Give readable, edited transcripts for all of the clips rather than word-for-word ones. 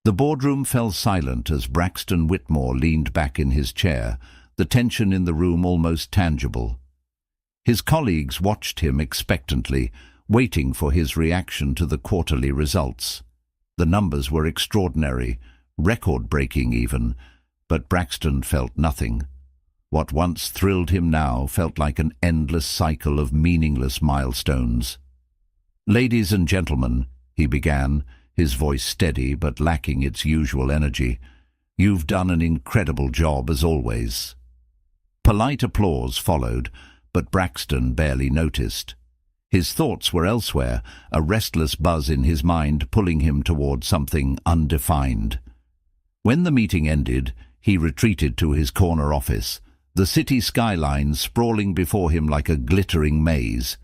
The boardroom fell silent as Braxton Whitmore leaned back in his chair, the tension in the room almost tangible. His colleagues watched him expectantly, waiting for his reaction to the quarterly results. The numbers were extraordinary, record-breaking even, but Braxton felt nothing. What once thrilled him now felt like an endless cycle of meaningless milestones. "Ladies and gentlemen," he began, his voice steady but lacking its usual energy, "you've done an incredible job as always." Polite applause followed, but Braxton barely noticed. His thoughts were elsewhere, a restless buzz in his mind pulling him toward something undefined. When the meeting ended, he retreated to his corner office, the city skyline sprawling before him like a glittering maze.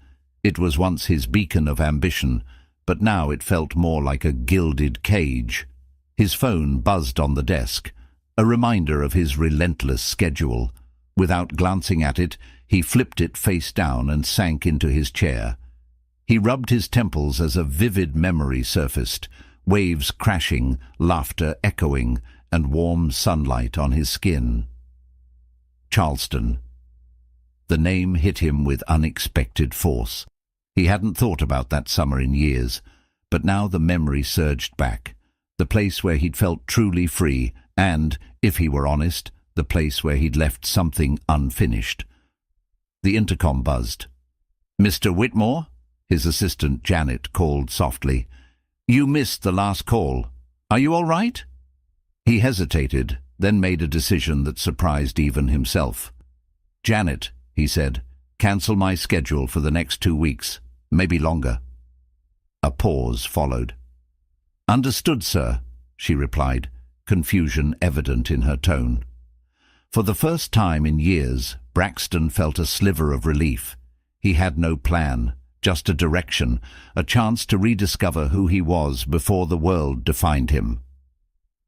It was once his beacon of ambition, but now it felt more like a gilded cage. His phone buzzed on the desk, a reminder of his relentless schedule. Without glancing at it, he flipped it face down and sank into his chair. He rubbed his temples as a vivid memory surfaced, waves crashing, laughter echoing, and warm sunlight on his skin. Charleston. The name hit him with unexpected force. He hadn't thought about that summer in years, but now the memory surged back. The place where he'd felt truly free, and, if he were honest, the place where he'd left something unfinished. The intercom buzzed. "Mr. Whitmore?" His assistant Janet called softly. "You missed the last call. Are you all right?" He hesitated, then made a decision that surprised even himself. "Janet," he said, "cancel my schedule for the next 2 weeks, maybe longer." A pause followed. "Understood, sir," she replied, confusion evident in her tone. For the first time in years, Braxton felt a sliver of relief. He had no plan, just a direction, a chance to rediscover who he was before the world defined him.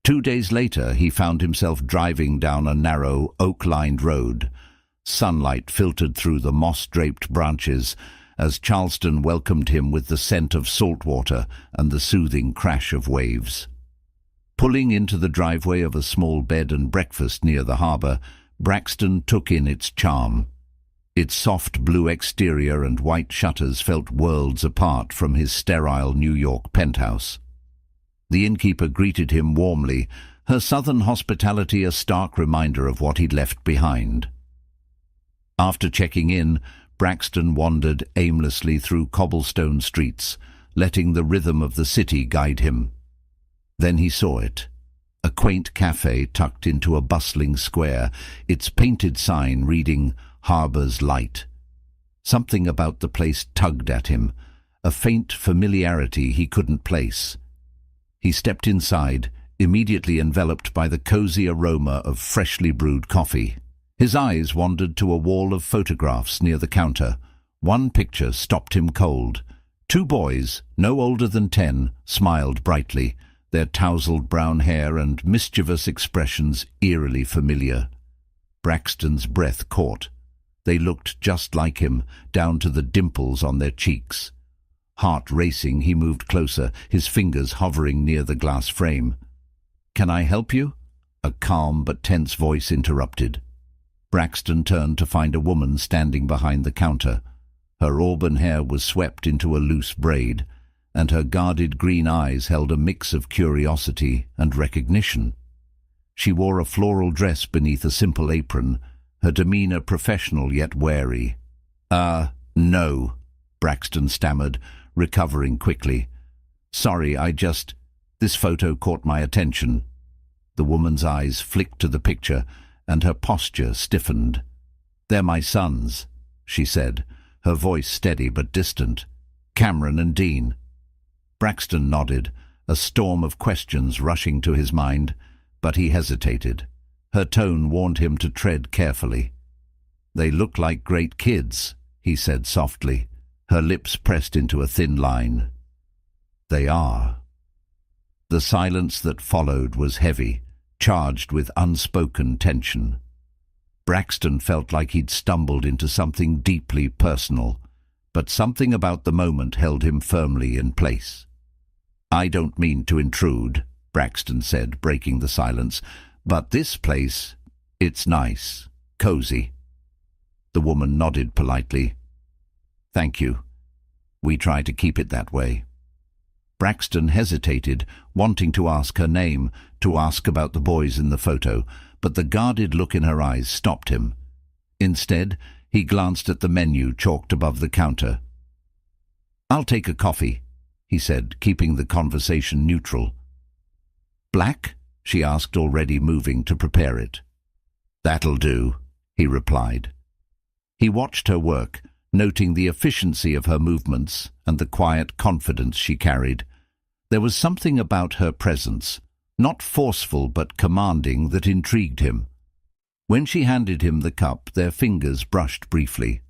2 days later, he found himself driving down a narrow, oak-lined road. Sunlight filtered through the moss-draped branches as Charleston welcomed him with the scent of salt water and the soothing crash of waves. Pulling into the driveway of a small bed and breakfast near the harbour, Braxton took in its charm. Its soft blue exterior and white shutters felt worlds apart from his sterile New York penthouse. The innkeeper greeted him warmly, her southern hospitality a stark reminder of what he'd left behind. After checking in, Braxton wandered aimlessly through cobblestone streets, letting the rhythm of the city guide him. Then he saw it, a quaint cafe tucked into a bustling square, its painted sign reading "Harbour's Light." Something about the place tugged at him, a faint familiarity he couldn't place. He stepped inside, immediately enveloped by the cozy aroma of freshly brewed coffee. His eyes wandered to a wall of photographs near the counter. One picture stopped him cold. 2 boys, no older than 10, smiled brightly, their tousled brown hair and mischievous expressions eerily familiar. Braxton's breath caught. They looked just like him, down to the dimples on their cheeks. Heart racing, he moved closer, his fingers hovering near the glass frame. "Can I help you?" a calm but tense voice interrupted. Braxton turned to find a woman standing behind the counter. Her auburn hair was swept into a loose braid, and her guarded green eyes held a mix of curiosity and recognition. She wore a floral dress beneath a simple apron, her demeanor professional yet wary. No," Braxton stammered, recovering quickly. "Sorry, this photo caught my attention." The woman's eyes flicked to the picture, and her posture stiffened. "They're my sons," she said, her voice steady but distant. "Cameron and Dean." Braxton nodded, a storm of questions rushing to his mind, but he hesitated. Her tone warned him to tread carefully. "They look like great kids," he said softly, her lips pressed into a thin line. "They are." The silence that followed was heavy, charged with unspoken tension. Braxton felt like he'd stumbled into something deeply personal, but something about the moment held him firmly in place. "I don't mean to intrude," Braxton said, breaking the silence. "But this place, it's nice, cozy." The woman nodded politely. "Thank you. We try to keep it that way." Braxton hesitated, wanting to ask her name, to ask about the boys in the photo, but the guarded look in her eyes stopped him. Instead, he glanced at the menu chalked above the counter. "I'll take a coffee," he said, keeping the conversation neutral. "Black?" she asked, already moving to prepare it. "That'll do," he replied. He watched her work, noting the efficiency of her movements and the quiet confidence she carried. There was something about her presence, not forceful but commanding, that intrigued him. When she handed him the cup, their fingers brushed briefly.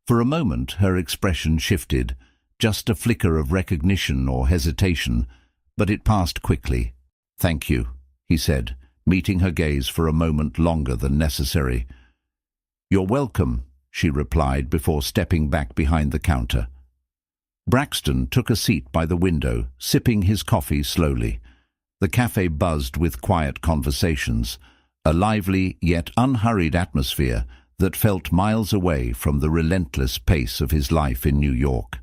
For a moment her expression shifted, just a flicker of recognition or hesitation, but it passed quickly. "Thank you," he said, meeting her gaze for a moment longer than necessary. "You're welcome," she replied before stepping back behind the counter. Braxton took a seat by the window, sipping his coffee slowly. The cafe buzzed with quiet conversations, a lively yet unhurried atmosphere that felt miles away from the relentless pace of his life in New York.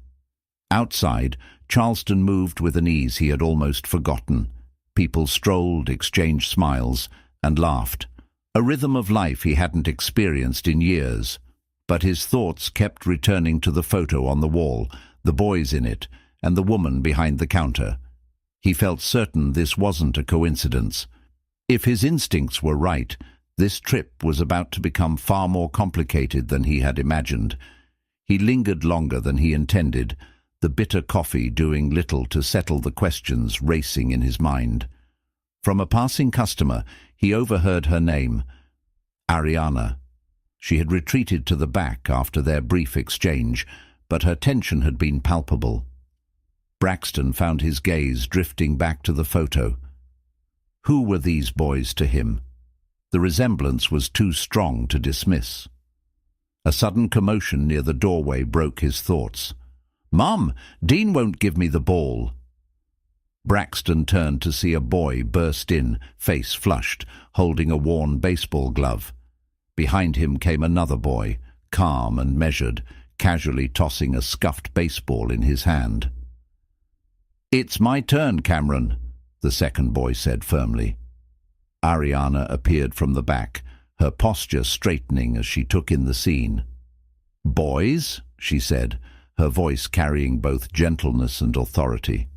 Outside, Charleston moved with an ease he had almost forgotten. People strolled, exchanged smiles, and laughed, a rhythm of life he hadn't experienced in years. But his thoughts kept returning to the photo on the wall, the boys in it, and the woman behind the counter. He felt certain this wasn't a coincidence. If his instincts were right, this trip was about to become far more complicated than he had imagined. He lingered longer than he intended, the bitter coffee doing little to settle the questions racing in his mind. From a passing customer, he overheard her name, Ariana. She had retreated to the back after their brief exchange, but her tension had been palpable. Braxton found his gaze drifting back to the photo. Who were these boys to him? The resemblance was too strong to dismiss. A sudden commotion near the doorway broke his thoughts. "Mom, Dean won't give me the ball." Braxton turned to see a boy burst in, face flushed, holding a worn baseball glove. Behind him came another boy, calm and measured, casually tossing a scuffed baseball in his hand. "It's my turn, Cameron," the second boy said firmly. Ariana appeared from the back, her posture straightening as she took in the scene. "Boys?" she said, her voice carrying both gentleness and authority.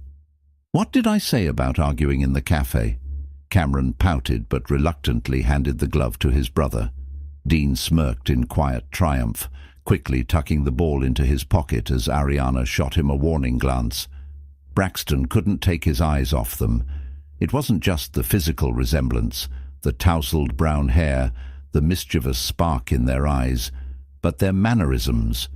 "What did I say about arguing in the cafe?" Cameron pouted but reluctantly handed the glove to his brother. Dean smirked in quiet triumph, quickly tucking the ball into his pocket as Ariana shot him a warning glance. Braxton couldn't take his eyes off them. It wasn't just the physical resemblance, the tousled brown hair, the mischievous spark in their eyes, but their mannerisms.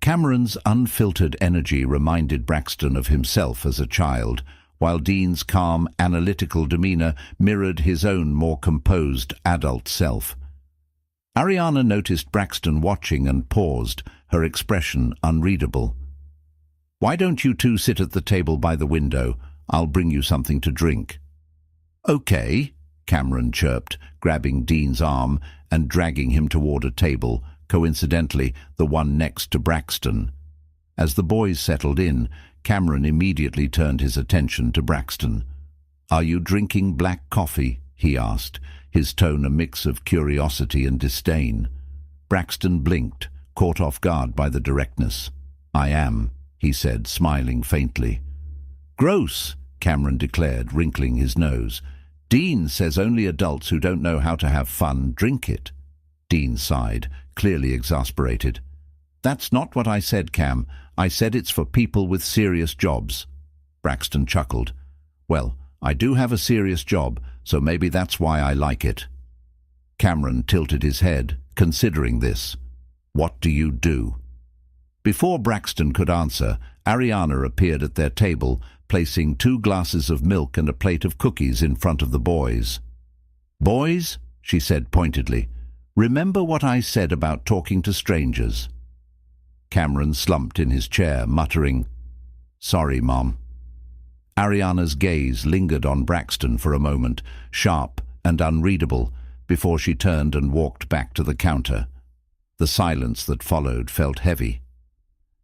Cameron's unfiltered energy reminded Braxton of himself as a child, while Dean's calm, analytical demeanor mirrored his own more composed adult self. Ariana noticed Braxton watching and paused, her expression unreadable. "Why don't you two sit at the table by the window? I'll bring you something to drink." "Okay," Cameron chirped, grabbing Dean's arm and dragging him toward a table, coincidentally the one next to Braxton. As the boys settled in, Cameron immediately turned his attention to Braxton. "Are you drinking black coffee?" he asked, his tone a mix of curiosity and disdain. Braxton blinked, caught off guard by the directness. "I am," he said, smiling faintly. "Gross," Cameron declared, wrinkling his nose. "Dean says only adults who don't know how to have fun drink it." Dean sighed, clearly exasperated. "That's not what I said, Cam. I said it's for people with serious jobs." Braxton chuckled. "Well, I do have a serious job, so maybe that's why I like it." Cameron tilted his head, considering this. "What do you do?" Before Braxton could answer, Ariana appeared at their table, placing 2 glasses of milk and a plate of cookies in front of the boys. "Boys," she said pointedly, "remember what I said about talking to strangers." Cameron slumped in his chair, muttering, "Sorry, Mom." Ariana's gaze lingered on Braxton for a moment, sharp and unreadable, before she turned and walked back to the counter. The silence that followed felt heavy.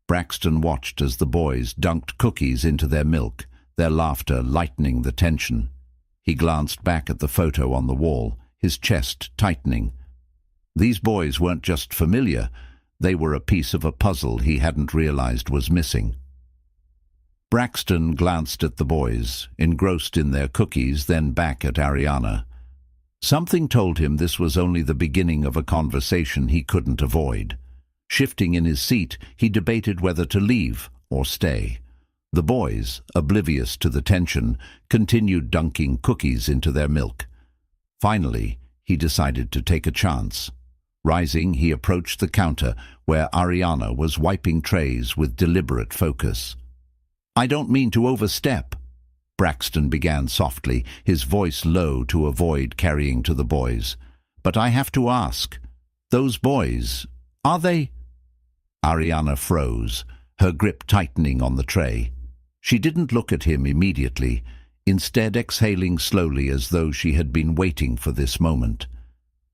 Braxton watched as the boys dunked cookies into their milk, their laughter lightening the tension. He glanced back at the photo on the wall, his chest tightening. These boys weren't just familiar, they were a piece of a puzzle he hadn't realized was missing. Braxton glanced at the boys, engrossed in their cookies, then back at Ariana. Something told him this was only the beginning of a conversation he couldn't avoid. Shifting in his seat, he debated whether to leave or stay. The boys, oblivious to the tension, continued dunking cookies into their milk. Finally, he decided to take a chance. Rising, he approached the counter where Ariana was wiping trays with deliberate focus. "I don't mean to overstep," Braxton began softly, his voice low to avoid carrying to the boys. "But I have to ask, those boys, are they—" Ariana froze, her grip tightening on the tray. She didn't look at him immediately, instead exhaling slowly as though she had been waiting for this moment.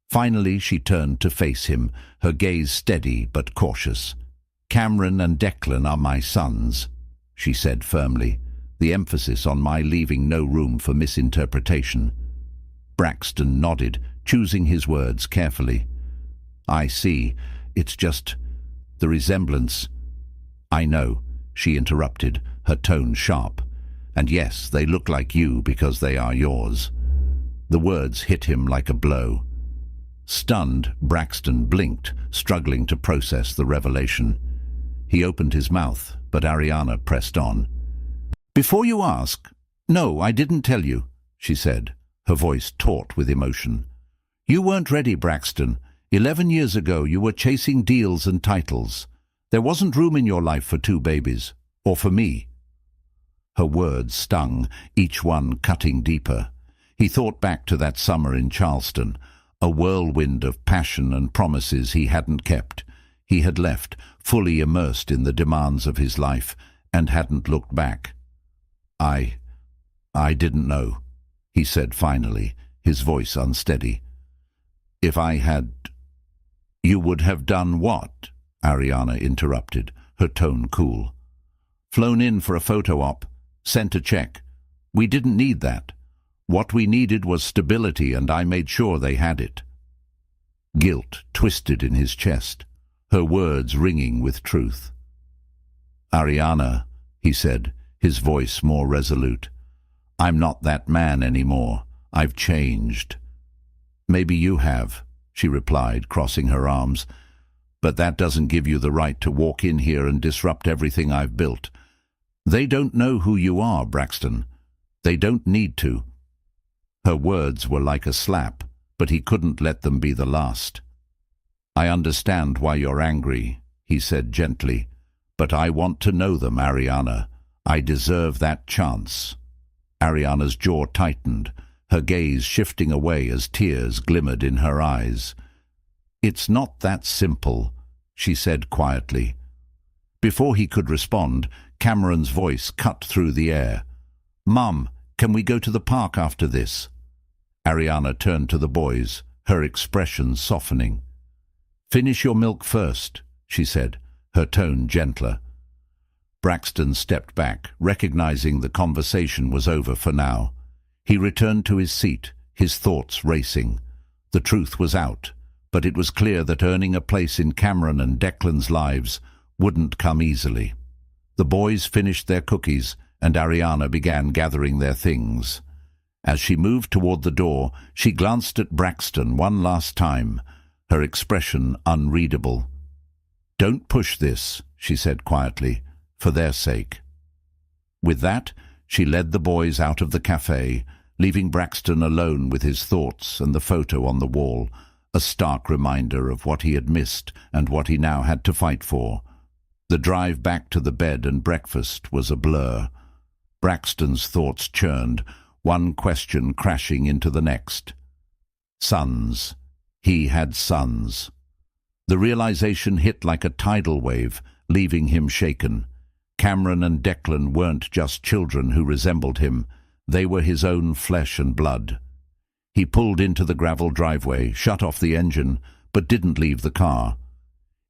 Finally, she turned to face him, her gaze steady but cautious. "Cameron and Declan are my sons," she said firmly, the emphasis on my leaving no room for misinterpretation. Braxton nodded, choosing his words carefully. "I see. It's just the resemblance—" "I know," she interrupted, her tone sharp. "And yes, they look like you because they are yours." The words hit him like a blow. Stunned, Braxton blinked, struggling to process the revelation. He opened his mouth, but Ariana pressed on. "Before you ask, no, I didn't tell you," she said, her voice taut with emotion. "You weren't ready, Braxton. 11 years ago you were chasing deals and titles. There wasn't room in your life for 2 babies, or for me." Her words stung, each one cutting deeper. He thought back to that summer in Charleston, a whirlwind of passion and promises he hadn't kept. He had left, fully immersed in the demands of his life, and hadn't looked back. I didn't know," he said finally, his voice unsteady. "If I had—" "You would have done what?" Ariana interrupted, her tone cool. "Flown in for a photo op, sent a check. We didn't need that. What we needed was stability, and I made sure they had it." Guilt twisted in his chest, her words ringing with truth. "Ariana," he said, his voice more resolute, "I'm not that man anymore. I've changed." "Maybe you have," she replied, crossing her arms, "but that doesn't give you the right to walk in here and disrupt everything I've built. They don't know who you are, Braxton. They don't need to." Her words were like a slap, but he couldn't let them be the last. "I understand why you're angry," he said gently, "but I want to know them, Ariana. I deserve that chance." Ariana's jaw tightened, her gaze shifting away as tears glimmered in her eyes. "It's not that simple," she said quietly. Before he could respond, Cameron's voice cut through the air. "Mum, can we go to the park after this?" Ariana turned to the boys, her expression softening. "Finish your milk first," she said, her tone gentler. Braxton stepped back, recognizing the conversation was over for now. He returned to his seat, his thoughts racing. The truth was out, but it was clear that earning a place in Cameron and Declan's lives wouldn't come easily. The boys finished their cookies, and Ariana began gathering their things. As she moved toward the door, she glanced at Braxton one last time, her expression unreadable. "Don't push this," she said quietly, "for their sake." With that, she led the boys out of the cafe, leaving Braxton alone with his thoughts and the photo on the wall, a stark reminder of what he had missed and what he now had to fight for. The drive back to the bed and breakfast was a blur. Braxton's thoughts churned, one question crashing into the next. Sons. He had sons. The realization hit like a tidal wave, leaving him shaken. Cameron and Declan weren't just children who resembled him. They were his own flesh and blood. He pulled into the gravel driveway, shut off the engine, but didn't leave the car.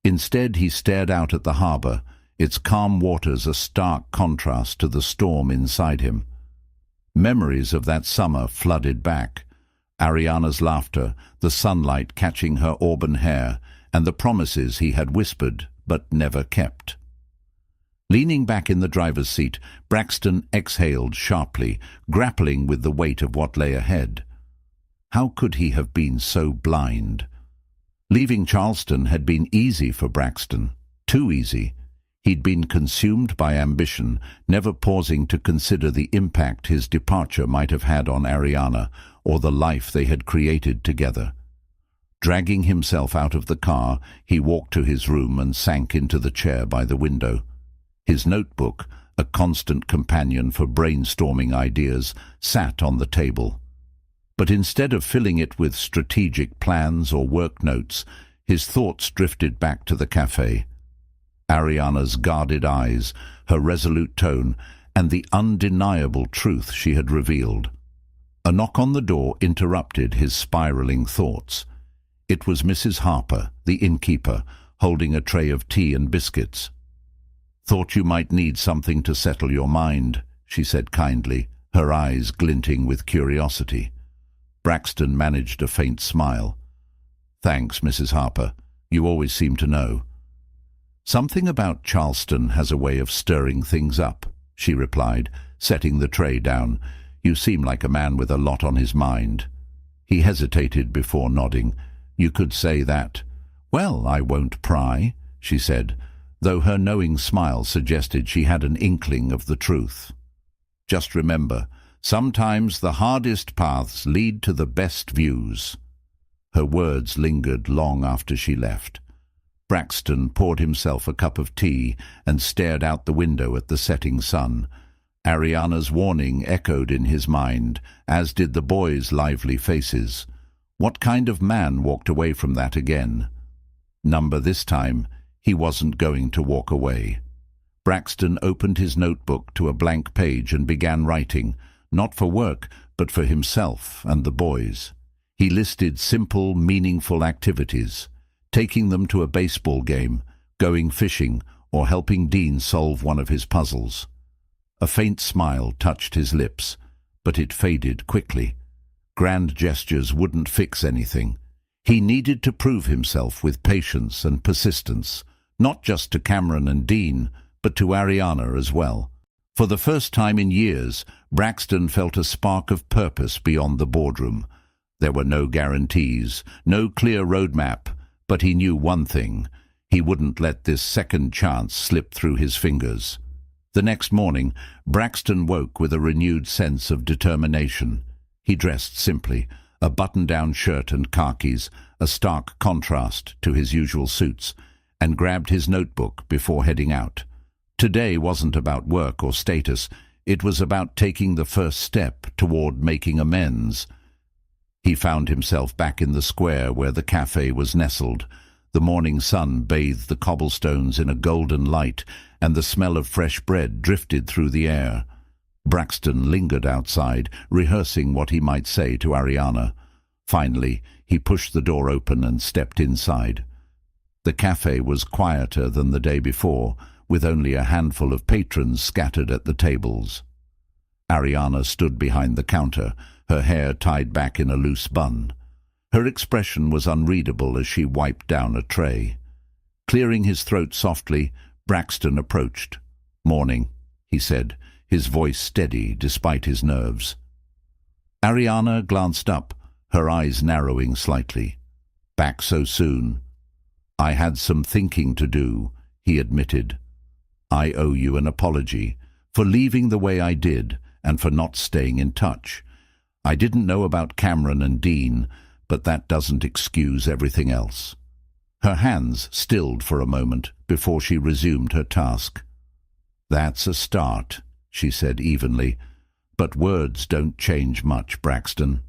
Instead, he stared out at the harbour, its calm waters a stark contrast to the storm inside him. Memories of that summer flooded back. Ariana's laughter, the sunlight catching her auburn hair, and the promises he had whispered but never kept. Leaning back in the driver's seat, Braxton exhaled sharply, grappling with the weight of what lay ahead. How could he have been so blind? Leaving Charleston had been easy for Braxton, too easy. He'd been consumed by ambition, never pausing to consider the impact his departure might have had on Ariana or the life they had created together. Dragging himself out of the car, he walked to his room and sank into the chair by the window. His notebook, a constant companion for brainstorming ideas, sat on the table. But instead of filling it with strategic plans or work notes, his thoughts drifted back to the cafe. Ariana's guarded eyes, her resolute tone, and the undeniable truth she had revealed. A knock on the door interrupted his spiraling thoughts. It was Mrs. Harper, the innkeeper, holding a tray of tea and biscuits. "Thought you might need something to settle your mind," she said kindly, her eyes glinting with curiosity. Braxton managed a faint smile. "Thanks, Mrs. Harper. You always seem to know." "Something about Charleston has a way of stirring things up," she replied, setting the tray down. "You seem like a man with a lot on his mind." He hesitated before nodding. "You could say that." "Well, I won't pry," she said, though her knowing smile suggested she had an inkling of the truth. "Just remember, sometimes the hardest paths lead to the best views." Her words lingered long after she left. Braxton poured himself a cup of tea and stared out the window at the setting sun. Ariana's warning echoed in his mind, as did the boys' lively faces. What kind of man walked away from that again? Number this time, he wasn't going to walk away. Braxton opened his notebook to a blank page and began writing, not for work, but for himself and the boys. He listed simple, meaningful activities, taking them to a baseball game, going fishing, or helping Dean solve one of his puzzles. A faint smile touched his lips, but it faded quickly. Grand gestures wouldn't fix anything. He needed to prove himself with patience and persistence, not just to Cameron and Dean, but to Ariana as well. For the first time in years, Braxton felt a spark of purpose beyond the boardroom. There were no guarantees, no clear roadmap, but he knew one thing: he wouldn't let this second chance slip through his fingers. The next morning, Braxton woke with a renewed sense of determination. He dressed simply, a button-down shirt and khakis, a stark contrast to his usual suits, and grabbed his notebook before heading out. Today wasn't about work or status. It was about taking the first step toward making amends. He found himself back in the square where the cafe was nestled. The morning sun bathed the cobblestones in a golden light, and the smell of fresh bread drifted through the air. Braxton lingered outside, rehearsing what he might say to Ariana. Finally, he pushed the door open and stepped inside. The cafe was quieter than the day before, with only a handful of patrons scattered at the tables. Ariana stood behind the counter, her hair tied back in a loose bun. Her expression was unreadable as she wiped down a tray. Clearing his throat softly, Braxton approached. "Morning," he said, his voice steady despite his nerves. Ariana glanced up, her eyes narrowing slightly. "Back so soon?" "I had some thinking to do," he admitted. "I owe you an apology for leaving the way I did and for not staying in touch. I didn't know about Cameron and Dean, but that doesn't excuse everything else." Her hands stilled for a moment before she resumed her task. "That's a start," she said evenly, "but words don't change much, Braxton."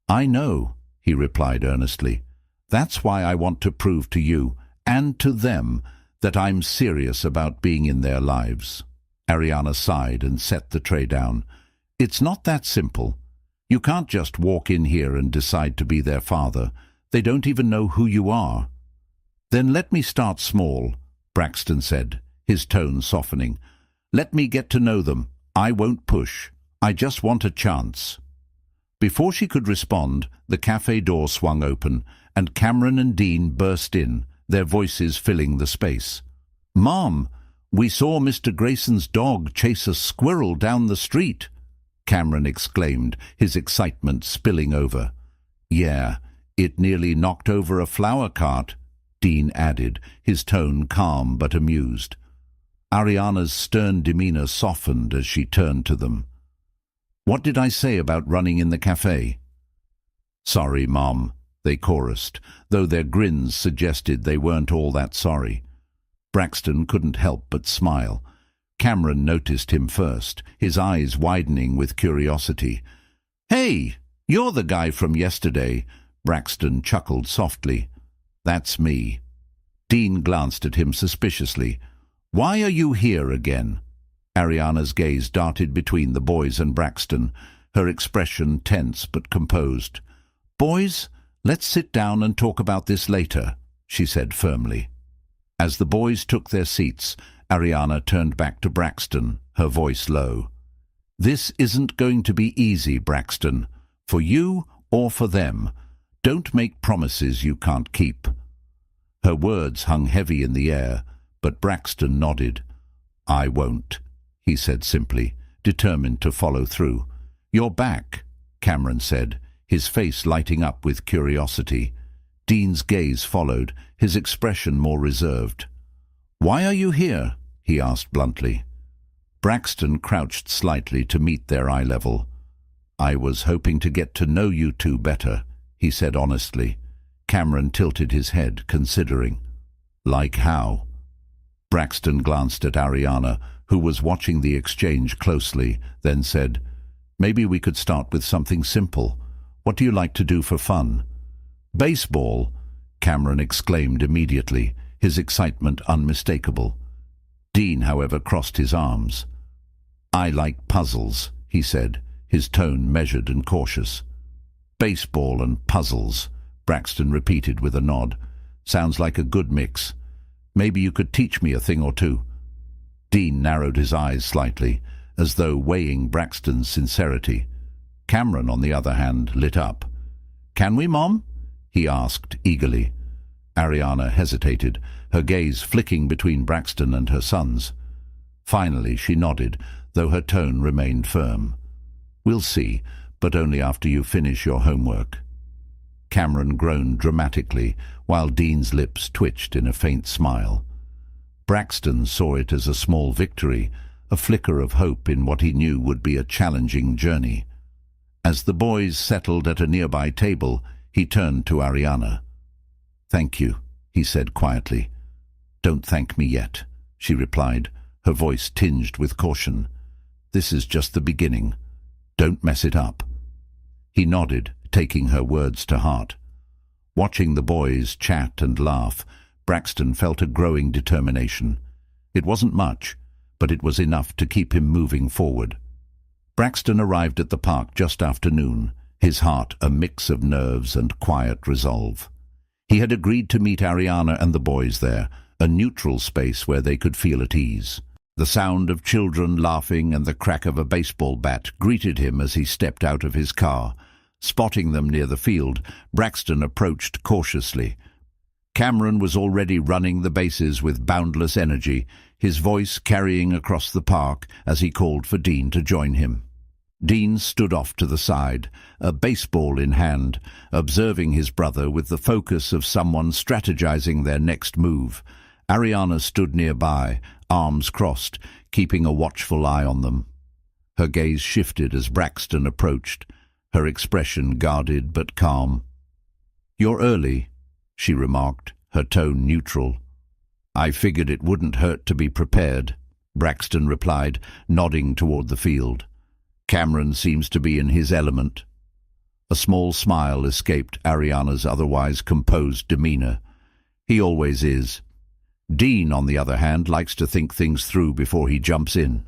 "I know," he replied earnestly. "That's why I want to prove to you, and to them, that I'm serious about being in their lives. Ariana sighed and set the tray down. It's not that simple. You can't just walk in here and decide to be their father. They don't even know who you are. Then let me start small, Braxton said, his tone softening. Let me get to know them. I won't push. I just want a chance. Before she could respond, the cafe door swung open, and Cameron and Dean burst in, their voices filling the space. "Mom, we saw Mr. Grayson's dog chase a squirrel down the street," Cameron exclaimed, his excitement spilling over. "Yeah, it nearly knocked over a flower cart," Dean added, his tone calm but amused. Ariana's stern demeanor softened as she turned to them. "What did I say about running in the cafe?" "Sorry, Mom," they chorused, though their grins suggested they weren't all that sorry. Braxton couldn't help but smile. Cameron noticed him first, his eyes widening with curiosity. "Hey, you're the guy from yesterday," Braxton chuckled softly. "That's me." Dean glanced at him suspiciously. "Why are you here again?" Ariana's gaze darted between the boys and Braxton, her expression tense but composed. "Boys, let's sit down and talk about this later," she said firmly. As the boys took their seats, Ariana turned back to Braxton, her voice low. "This isn't going to be easy, Braxton, for you or for them. Don't make promises you can't keep." Her words hung heavy in the air, but Braxton nodded. "I won't," he said simply, determined to follow through. "You're back," Cameron said, his face lighting up with curiosity. Dean's gaze followed, his expression more reserved. "Why are you here?" he asked bluntly. Braxton crouched slightly to meet their eye level. "I was hoping to get to know you two better," he said honestly. Cameron tilted his head, considering. "Like how?" Braxton glanced at Ariana, who was watching the exchange closely, then said, "Maybe we could start with something simple. What do you like to do for fun?" "Baseball," Cameron exclaimed immediately, his excitement unmistakable. Dean, however, crossed his arms. "I like puzzles," he said, his tone measured and cautious. "Baseball and puzzles," Braxton repeated with a nod. "Sounds like a good mix. Maybe you could teach me a thing or two." Dean narrowed his eyes slightly, as though weighing Braxton's sincerity. Cameron, on the other hand, lit up. "Can we, Mom?" he asked eagerly. Ariana hesitated, her gaze flicking between Braxton and her sons. Finally she nodded, though her tone remained firm. "We'll see, but only after you finish your homework." Cameron groaned dramatically, while Dean's lips twitched in a faint smile. Braxton saw it as a small victory, a flicker of hope in what he knew would be a challenging journey. As the boys settled at a nearby table, he turned to Ariana. "Thank you," he said quietly. "Don't thank me yet," she replied, her voice tinged with caution. "This is just the beginning. Don't mess it up." He nodded, taking her words to heart. Watching the boys chat and laugh, Braxton felt a growing determination. It wasn't much, but it was enough to keep him moving forward. Braxton arrived at the park just after noon, his heart a mix of nerves and quiet resolve. He had agreed to meet Ariana and the boys there, a neutral space where they could feel at ease. The sound of children laughing and the crack of a baseball bat greeted him as he stepped out of his car. Spotting them near the field, Braxton approached cautiously. Cameron was already running the bases with boundless energy, his voice carrying across the park as he called for Dean to join him. Dean stood off to the side, a baseball in hand, observing his brother with the focus of someone strategizing their next move. Ariana stood nearby, arms crossed, keeping a watchful eye on them. Her gaze shifted as Braxton approached, her expression guarded but calm. "You're early," she remarked, her tone neutral. "I figured it wouldn't hurt to be prepared," Braxton replied, nodding toward the field. "Cameron seems to be in his element." A small smile escaped Ariana's otherwise composed demeanor. "He always is." Dean, on the other hand, likes to think things through before he jumps in.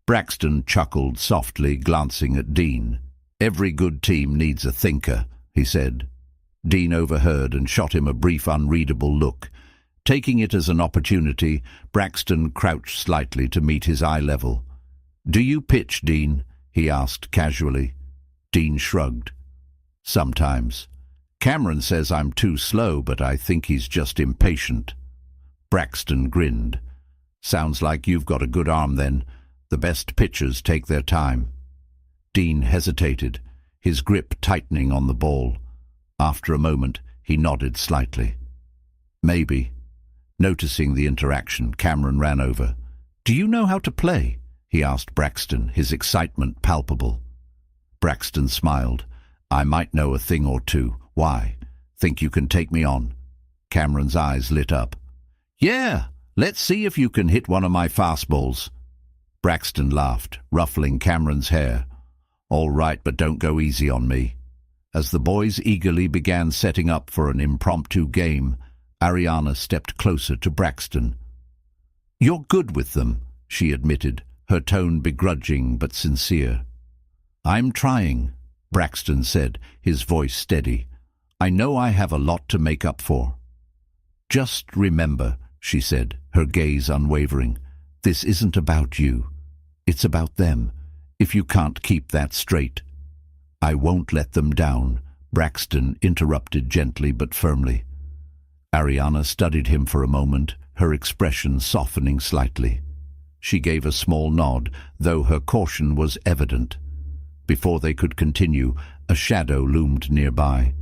Braxton chuckled softly, glancing at Dean. Every good team needs a thinker, he said. Dean overheard and shot him a brief, unreadable look. Taking it as an opportunity, Braxton crouched slightly to meet his eye level. "Do you pitch, Dean?" he asked casually. Dean shrugged. "Sometimes. Cameron says I'm too slow, but I think he's just impatient." Braxton grinned. "Sounds like you've got a good arm then. The best pitchers take their time." Dean hesitated, his grip tightening on the ball. After a moment, he nodded slightly. "Maybe." Noticing the interaction, Cameron ran over. "Do you know how to play?" he asked Braxton, his excitement palpable. Braxton smiled. "I might know a thing or two. Why? Think you can take me on?" Cameron's eyes lit up. "Yeah, let's see if you can hit one of my fastballs." Braxton laughed, ruffling Cameron's hair. "All right, but don't go easy on me." As the boys eagerly began setting up for an impromptu game, Ariana stepped closer to Braxton. "You're good with them," she admitted, her tone begrudging but sincere. "I'm trying," Braxton said, his voice steady. "I know I have a lot to make up for." "Just remember," she said, her gaze unwavering, "this isn't about you. It's about them, if you can't keep that straight." "I won't let them down," Braxton interrupted gently but firmly. Ariana studied him for a moment, her expression softening slightly. She gave a small nod, though her caution was evident. Before they could continue, a shadow loomed nearby.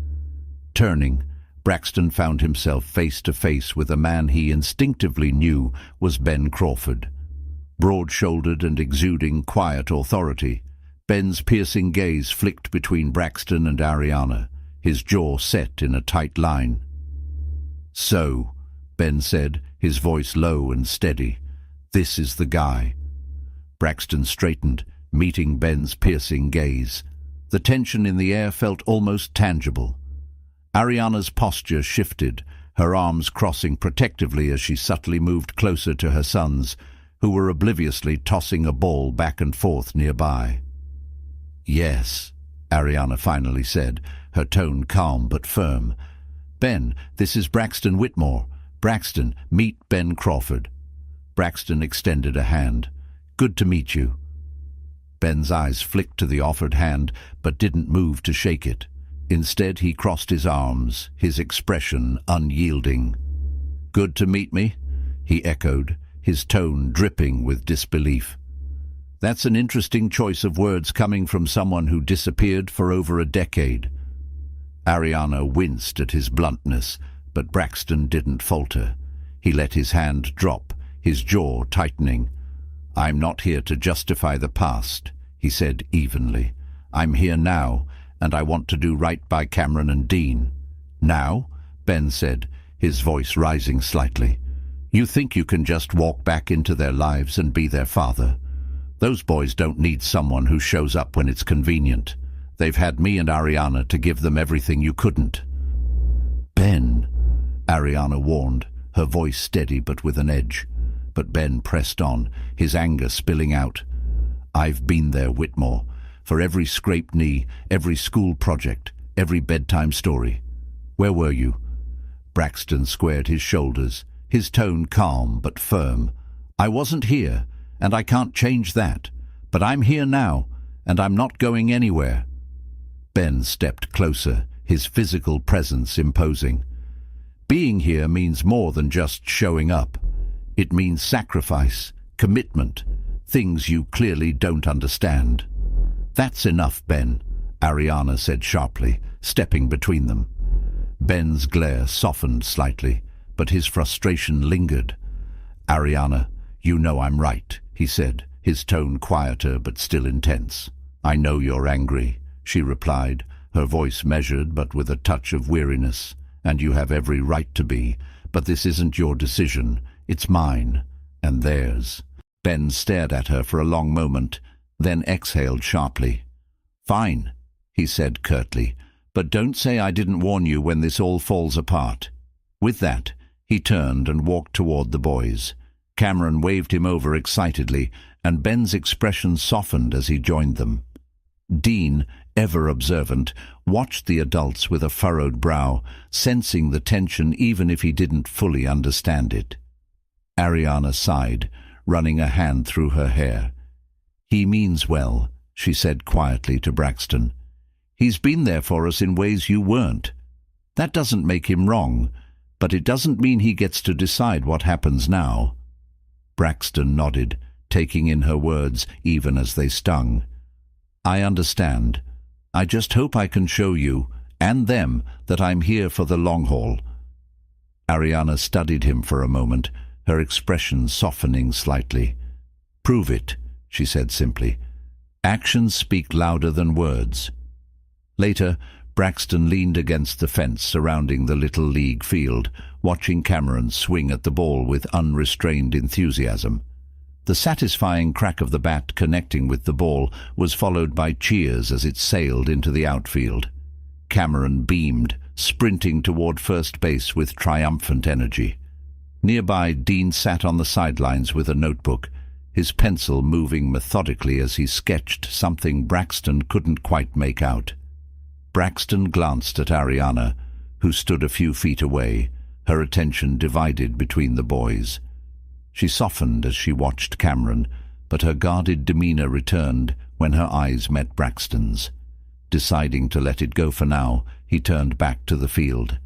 Turning, Braxton found himself face to face with a man he instinctively knew was Ben Crawford. Broad-shouldered and exuding quiet authority, Ben's piercing gaze flicked between Braxton and Ariana, his jaw set in a tight line. "So," Ben said, his voice low and steady, "this is the guy." Braxton straightened, meeting Ben's piercing gaze. The tension in the air felt almost tangible. Ariana's posture shifted, her arms crossing protectively as she subtly moved closer to her sons, who were obliviously tossing a ball back and forth nearby. "Yes," Ariana finally said, her tone calm but firm. "Ben, this is Braxton Whitmore. Braxton, meet Ben Crawford." Braxton extended a hand. "Good to meet you." Ben's eyes flicked to the offered hand, but didn't move to shake it. Instead, he crossed his arms, his expression unyielding. "Good to meet me?" he echoed, his tone dripping with disbelief. That's an interesting choice of words coming from someone who disappeared for over a decade. Ariana winced at his bluntness, but Braxton didn't falter. He let his hand drop, his jaw tightening. "I'm not here to justify the past," he said evenly. "I'm here now, and I want to do right by Cameron and Dean." "Now?" Ben said, his voice rising slightly. "You think you can just walk back into their lives and be their father? Those boys don't need someone who shows up when it's convenient. They've had me and Ariana to give them everything you couldn't." "Ben," Ariana warned, her voice steady but with an edge. But Ben pressed on, his anger spilling out. "I've been there, Whitmore, for every scraped knee, every school project, every bedtime story. Where were you?" Braxton squared his shoulders, his tone calm but firm. "I wasn't here, and I can't change that. But I'm here now, and I'm not going anywhere." Ben stepped closer, his physical presence imposing. "Being here means more than just showing up. It means sacrifice, commitment, things you clearly don't understand." "That's enough, Ben," Ariana said sharply, stepping between them. Ben's glare softened slightly, but his frustration lingered. "Ariana, you know I'm right," he said, his tone quieter but still intense. "I know you're angry," she replied, her voice measured but with a touch of weariness. "And you have every right to be, but this isn't your decision. It's mine, and theirs." Ben stared at her for a long moment, then exhaled sharply. "Fine," he said curtly, "but don't say I didn't warn you when this all falls apart." With that, He turned and walked toward the boys. Cameron waved him over excitedly, and Ben's expression softened as he joined them. Dean, ever observant, watched the adults with a furrowed brow, sensing the tension even if he didn't fully understand it. Ariana sighed, running a hand through her hair. "He means well," she said quietly to Braxton. "He's been there for us in ways you weren't. That doesn't make him wrong, but it doesn't mean he gets to decide what happens now." Braxton nodded, taking in her words even as they stung. "I understand. I just hope I can show you, and them, that I'm here for the long haul." Ariana studied him for a moment, her expression softening slightly. "Prove it," she said simply. "Actions speak louder than words." Later, Braxton leaned against the fence surrounding the Little League field, watching Cameron swing at the ball with unrestrained enthusiasm. The satisfying crack of the bat connecting with the ball was followed by cheers as it sailed into the outfield. Cameron beamed, sprinting toward first base with triumphant energy. Nearby, Dean sat on the sidelines with a notebook, his pencil moving methodically as he sketched something Braxton couldn't quite make out. Braxton glanced at Ariana, who stood a few feet away, her attention divided between the boys. She softened as she watched Cameron, but her guarded demeanor returned when her eyes met Braxton's. Deciding to let it go for now, he turned back to the field.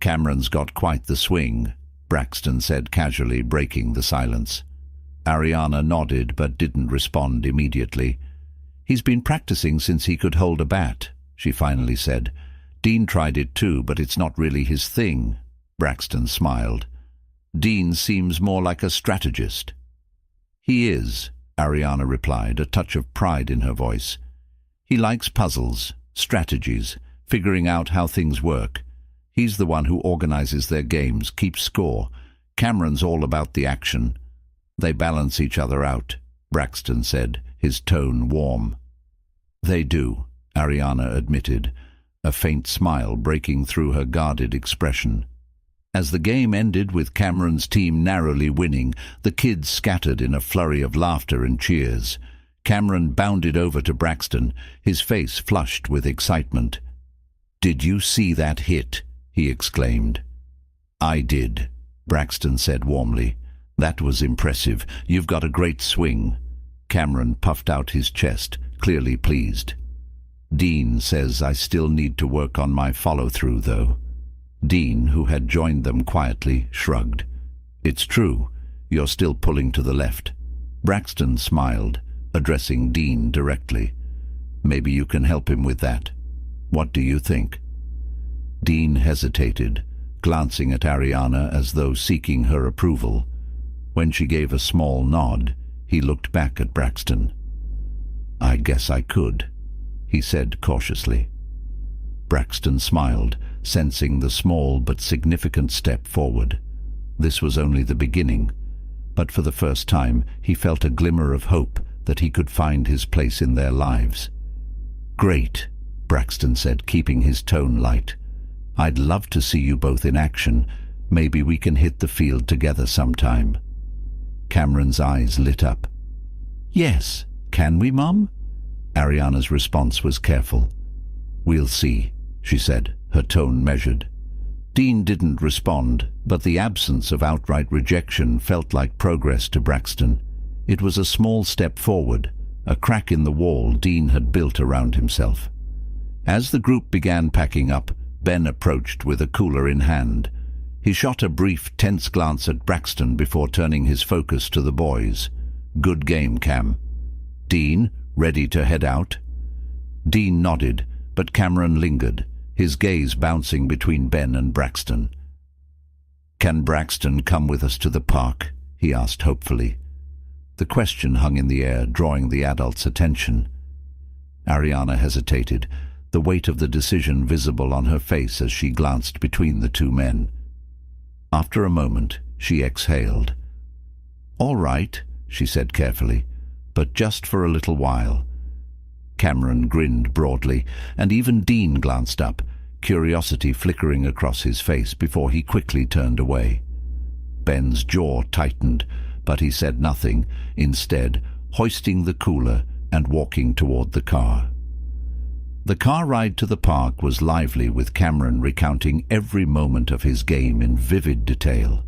"Cameron's got quite the swing," Braxton said casually, breaking the silence. Ariana nodded but didn't respond immediately. "He's been practicing since he could hold a bat," she finally said. "Dean tried it too, but it's not really his thing." Braxton smiled. "Dean seems more like a strategist." "He is," Ariana replied, a touch of pride in her voice. "He likes puzzles, strategies, figuring out how things work. He's the one who organizes their games, keeps score. Cameron's all about the action." "They balance each other out," Braxton said, his tone warm. "They do," Ariana admitted, a faint smile breaking through her guarded expression. As the game ended with Cameron's team narrowly winning, the kids scattered in a flurry of laughter and cheers. Cameron bounded over to Braxton, his face flushed with excitement. "Did you see that hit?" he exclaimed. "I did," Braxton said warmly. "That was impressive. You've got a great swing." Cameron puffed out his chest, clearly pleased. "Dean says I still need to work on my follow-through, though." Dean, who had joined them quietly, shrugged. "It's true. You're still pulling to the left." Braxton smiled, addressing Dean directly. "Maybe you can help him with that. What do you think?" Dean hesitated, glancing at Ariana as though seeking her approval. When she gave a small nod, he looked back at Braxton. "I guess I could," he said cautiously. Braxton smiled, sensing the small but significant step forward. This was only the beginning, but for the first time he felt a glimmer of hope that he could find his place in their lives. "Great," Braxton said, keeping his tone light. "I'd love to see you both in action. Maybe we can hit the field together sometime." Cameron's eyes lit up. "Yes, can we, Mum?" Ariana's response was careful. "We'll see," she said, her tone measured. Dean didn't respond, but the absence of outright rejection felt like progress to Braxton. It was a small step forward, a crack in the wall Dean had built around himself. As the group began packing up, Ben approached with a cooler in hand. He shot a brief, tense glance at Braxton before turning his focus to the boys. "Good game, Cam." "Dean, ready to head out?" Dean nodded, but Cameron lingered, his gaze bouncing between Ben and Braxton. "Can Braxton come with us to the park?" he asked hopefully. The question hung in the air, drawing the adults' attention. Ariana hesitated, the weight of the decision visible on her face as she glanced between the two men. After a moment, she exhaled. "All right," she said carefully, "but just for a little while." Cameron grinned broadly, and even Dean glanced up, curiosity flickering across his face before he quickly turned away. Ben's jaw tightened, but he said nothing, instead hoisting the cooler and walking toward the car. The car ride to the park was lively, with Cameron recounting every moment of his game in vivid detail.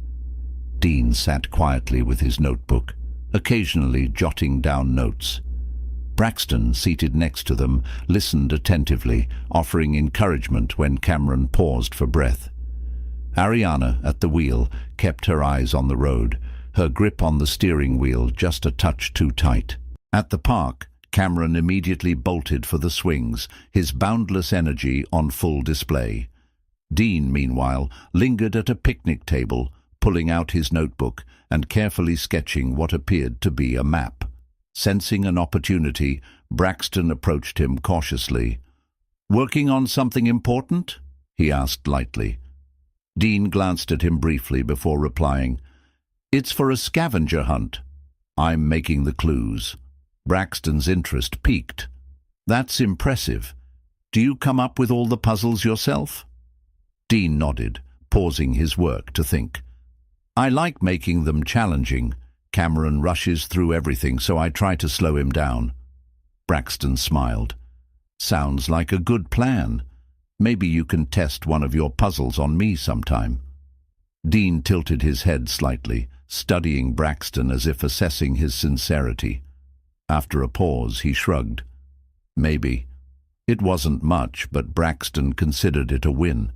Dean sat quietly with his notebook, occasionally jotting down notes. Braxton, seated next to them, listened attentively, offering encouragement when Cameron paused for breath. Ariana, at the wheel, kept her eyes on the road, her grip on the steering wheel just a touch too tight. At the park, Cameron immediately bolted for the swings, his boundless energy on full display. Dean, meanwhile, lingered at a picnic table, pulling out his notebook and carefully sketching what appeared to be a map. Sensing an opportunity, Braxton approached him cautiously. "Working on something important?" he asked lightly. Dean glanced at him briefly before replying, "It's for a scavenger hunt. I'm making the clues." Braxton's interest piqued. "That's impressive. Do you come up with all the puzzles yourself?" Dean nodded, pausing his work to think. "I like making them challenging. Cameron rushes through everything, so I try to slow him down." Braxton smiled. "Sounds like a good plan. Maybe you can test one of your puzzles on me sometime." Dean tilted his head slightly, studying Braxton as if assessing his sincerity. After a pause, he shrugged. "Maybe." It wasn't much, but Braxton considered it a win.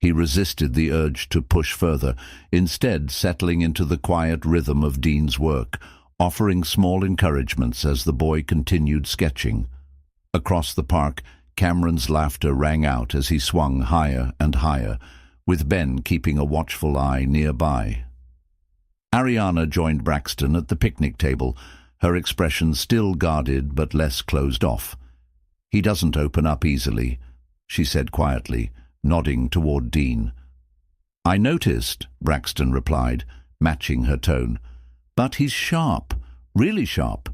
He resisted the urge to push further, instead settling into the quiet rhythm of Dean's work, offering small encouragements as the boy continued sketching. Across the park, Cameron's laughter rang out as he swung higher and higher, with Ben keeping a watchful eye nearby. Ariana joined Braxton at the picnic table, her expression still guarded but less closed off. "He doesn't open up easily," she said quietly, nodding toward Dean. "I noticed," Braxton replied, matching her tone. "But he's sharp, really sharp."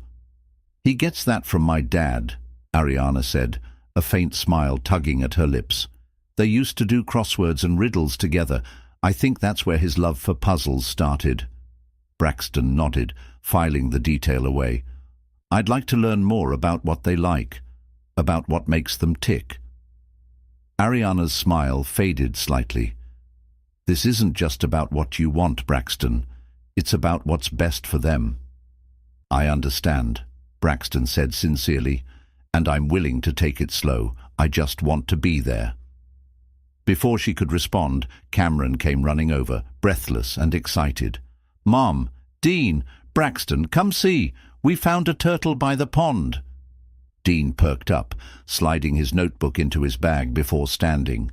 "He gets that from my dad," Ariana said, a faint smile tugging at her lips. "They used to do crosswords and riddles together. I think that's where his love for puzzles started." Braxton nodded, filing the detail away. "I'd like to learn more about what they like, about what makes them tick." Ariana's smile faded slightly. "This isn't just about what you want, Braxton. It's about what's best for them." "I understand," Braxton said sincerely, "and I'm willing to take it slow. I just want to be there." Before she could respond, Cameron came running over, breathless and excited. "Mom, Dean, Braxton, come see. We found a turtle by the pond." Dean perked up, sliding his notebook into his bag before standing.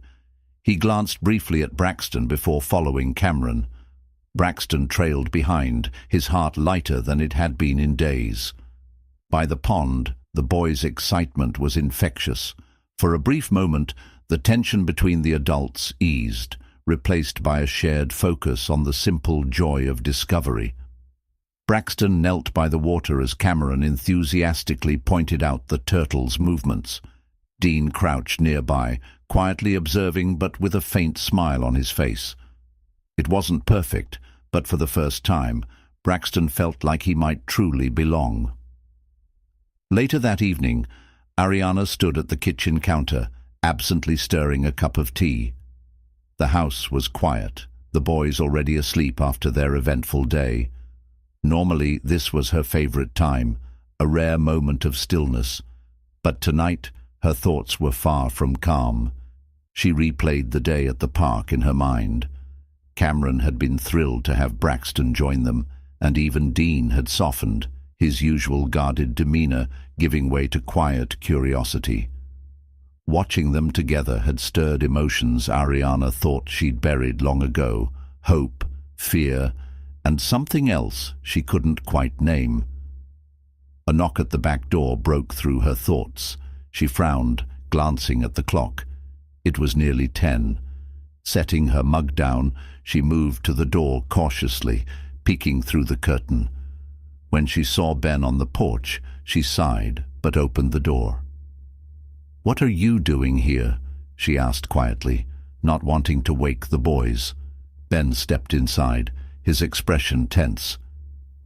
He glanced briefly at Braxton before following Cameron. Braxton trailed behind, his heart lighter than it had been in days. By the pond, the boy's excitement was infectious. For a brief moment, the tension between the adults eased, replaced by a shared focus on the simple joy of discovery. Braxton knelt by the water as Cameron enthusiastically pointed out the turtle's movements. Dean crouched nearby, quietly observing but with a faint smile on his face. It wasn't perfect, but for the first time, Braxton felt like he might truly belong. Later that evening, Ariana stood at the kitchen counter, absently stirring a cup of tea. The house was quiet, the boys already asleep after their eventful day. Normally, this was her favorite time, a rare moment of stillness. But tonight, her thoughts were far from calm. She replayed the day at the park in her mind. Cameron had been thrilled to have Braxton join them, and even Dean had softened, his usual guarded demeanor giving way to quiet curiosity. Watching them together had stirred emotions Ariana thought she'd buried long ago: hope, fear, and something else she couldn't quite name. A knock at the back door broke through her thoughts. She frowned, glancing at the clock. It was nearly 10. Setting her mug down, she moved to the door cautiously, peeking through the curtain. When she saw Ben on the porch, she sighed but opened the door. "What are you doing here?" she asked quietly, not wanting to wake the boys. Ben stepped inside, his expression tense.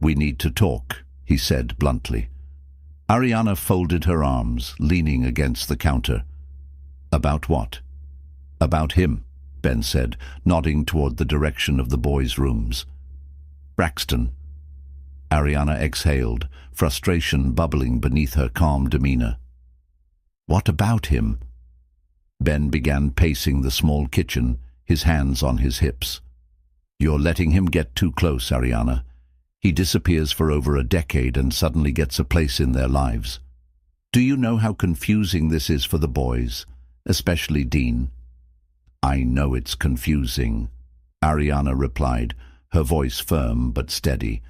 "We need to talk," he said bluntly. Ariana folded her arms, leaning against the counter. "About what?" "About him," Ben said, nodding toward the direction of the boys' rooms. "Braxton." Ariana exhaled, frustration bubbling beneath her calm demeanor. "What about him?" Ben began pacing the small kitchen, his hands on his hips. "You're letting him get too close, Ariana. He disappears for over a decade and suddenly gets a place in their lives. Do you know how confusing this is for the boys, especially Dean?" "I know it's confusing," Ariana replied, her voice firm but steady.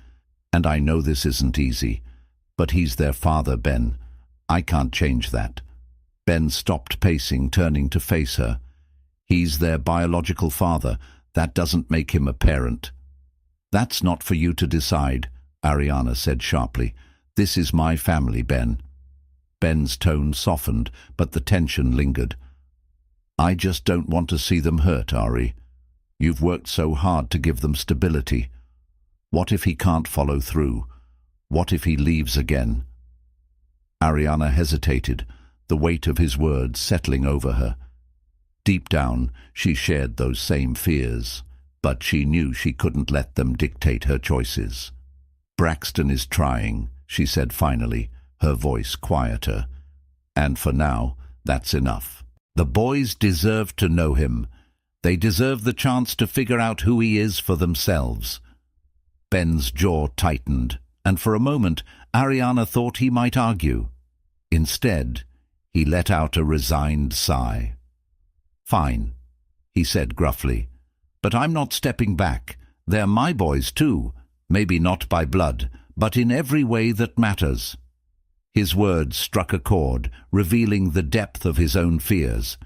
"And I know this isn't easy, but he's their father, Ben. I can't change that." Ben stopped pacing, turning to face her. "He's their biological father. That doesn't make him a parent." "That's not for you to decide," Ariana said sharply. "This is my family, Ben." Ben's tone softened, but the tension lingered. "I just don't want to see them hurt, Ari. You've worked so hard to give them stability. What if he can't follow through? What if he leaves again?" Ariana hesitated, the weight of his words settling over her. Deep down, she shared those same fears, but she knew she couldn't let them dictate her choices. "Braxton is trying," she said finally, her voice quieter. "And for now, that's enough. The boys deserve to know him. They deserve the chance to figure out who he is for themselves." Ben's jaw tightened, and for a moment Ariana thought he might argue. Instead, he let out a resigned sigh. "Fine," he said gruffly, "but I'm not stepping back. They're my boys too, maybe not by blood, but in every way that matters." His words struck a chord, revealing the depth of his own fears.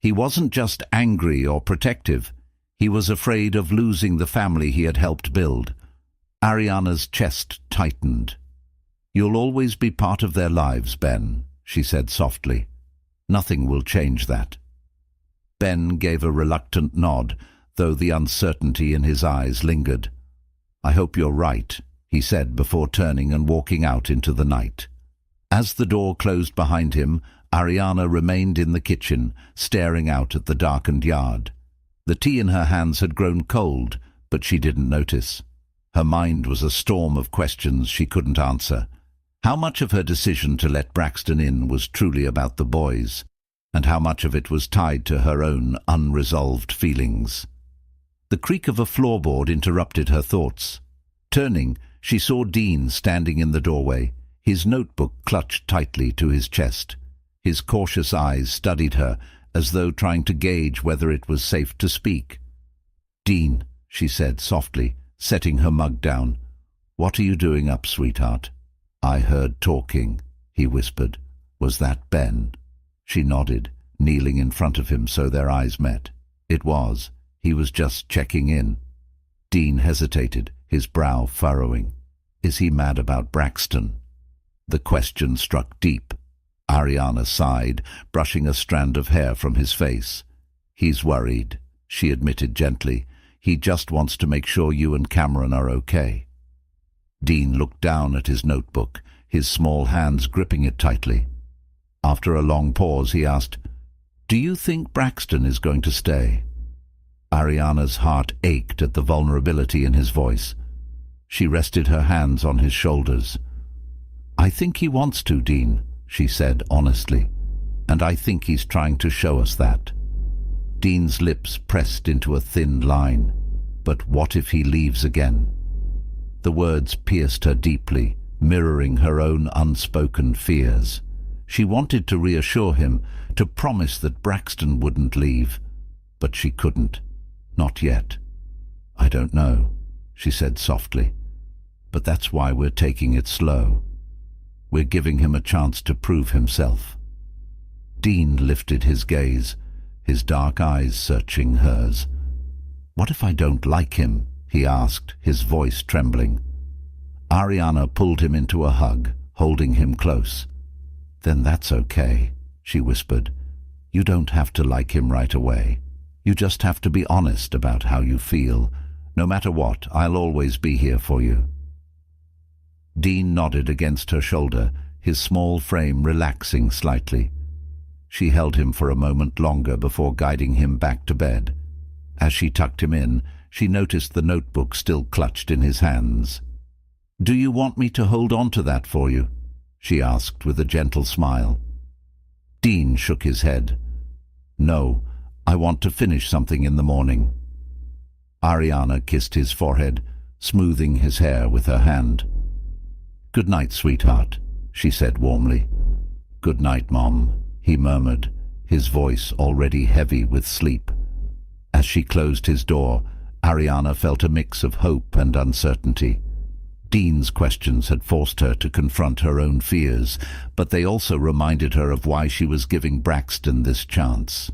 He wasn't just angry or protective. He was afraid of losing the family he had helped build. Ariana's chest tightened. "You'll always be part of their lives, Ben," she said softly. "Nothing will change that." Ben gave a reluctant nod, though the uncertainty in his eyes lingered. "I hope you're right," he said before turning and walking out into the night. As the door closed behind him, Ariana remained in the kitchen, staring out at the darkened yard. The tea in her hands had grown cold, but she didn't notice. Her mind was a storm of questions she couldn't answer. How much of her decision to let Braxton in was truly about the boys, and how much of it was tied to her own unresolved feelings? The creak of a floorboard interrupted her thoughts. Turning, she saw Dean standing in the doorway, his notebook clutched tightly to his chest. His cautious eyes studied her, as though trying to gauge whether it was safe to speak. "Dean," she said softly, setting her mug down. "What are you doing up, sweetheart?" "I heard talking," he whispered. "Was that Ben?" She nodded, kneeling in front of him so their eyes met. It was. He was just checking in. Dean hesitated, his brow furrowing. "Is he mad about Braxton?" The question struck deep. Ariana sighed, brushing a strand of hair from his face. "He's worried," she admitted gently. "He just wants to make sure you and Cameron are okay." Dean looked down at his notebook, his small hands gripping it tightly. After a long pause, he asked, "Do you think Braxton is going to stay?" Ariana's heart ached at the vulnerability in his voice. She rested her hands on his shoulders. "I think he wants to, Dean," she said honestly, "and I think he's trying to show us that." Dean's lips pressed into a thin line. "But what if he leaves again?" The words pierced her deeply, mirroring her own unspoken fears. She wanted to reassure him, to promise that Braxton wouldn't leave, but she couldn't. Not yet. "I don't know," she said softly, "but that's why we're taking it slow. We're giving him a chance to prove himself." Dean lifted his gaze, his dark eyes searching hers. "What if I don't like him?" he asked, his voice trembling. Ariana pulled him into a hug, holding him close. "Then that's okay," she whispered. "You don't have to like him right away. You just have to be honest about how you feel, No matter what, I'll always be here for you." Dean nodded against her shoulder, his small frame relaxing slightly. She held him for a moment longer before guiding him back to bed. As she tucked him in, she noticed the notebook still clutched in his hands. "Do you want me to hold on to that for you?" she asked with a gentle smile. Dean shook his head. "No, I want to finish something in the morning." Ariana kissed his forehead, smoothing his hair with her hand. "Good night, sweetheart," she said warmly. "Good night, Mom," he murmured, his voice already heavy with sleep. As she closed his door, Ariana felt a mix of hope and uncertainty. Dean's questions had forced her to confront her own fears, but they also reminded her of why she was giving Braxton this chance.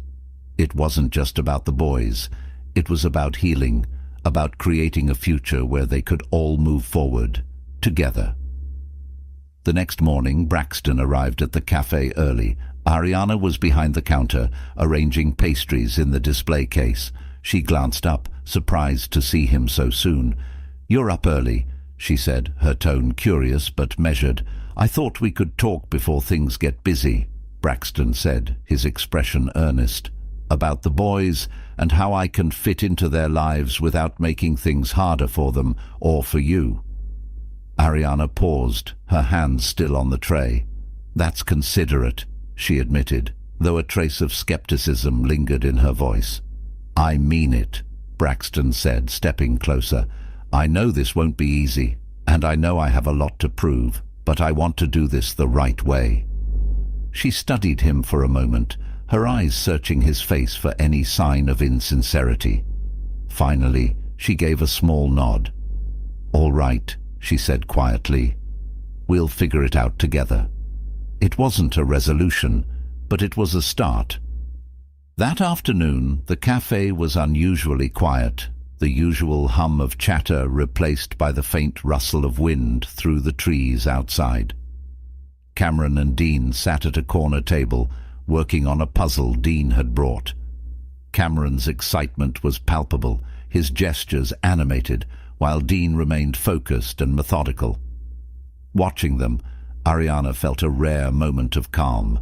It wasn't just about the boys. It was about healing, about creating a future where they could all move forward, together. The next morning, Braxton arrived at the cafe early. Ariana was behind the counter, arranging pastries in the display case. She glanced up, surprised to see him so soon. "You're up early," she said, her tone curious but measured. "I thought we could talk before things get busy," Braxton said, his expression earnest. "About the boys and how I can fit into their lives without making things harder for them or for you." Ariana paused, her hands still on the tray. "That's considerate," she admitted, though a trace of skepticism lingered in her voice. "I mean it," Braxton said, stepping closer. "I know this won't be easy, and I know I have a lot to prove, but I want to do this the right way." She studied him for a moment, her eyes searching his face for any sign of insincerity. Finally, she gave a small nod. "All right," she said quietly. "We'll figure it out together." It wasn't a resolution, but it was a start. That afternoon, the cafe was unusually quiet, the usual hum of chatter replaced by the faint rustle of wind through the trees outside. Cameron and Dean sat at a corner table, working on a puzzle Dean had brought. Cameron's excitement was palpable, his gestures animated, while Dean remained focused and methodical. Watching them, Ariana felt a rare moment of calm.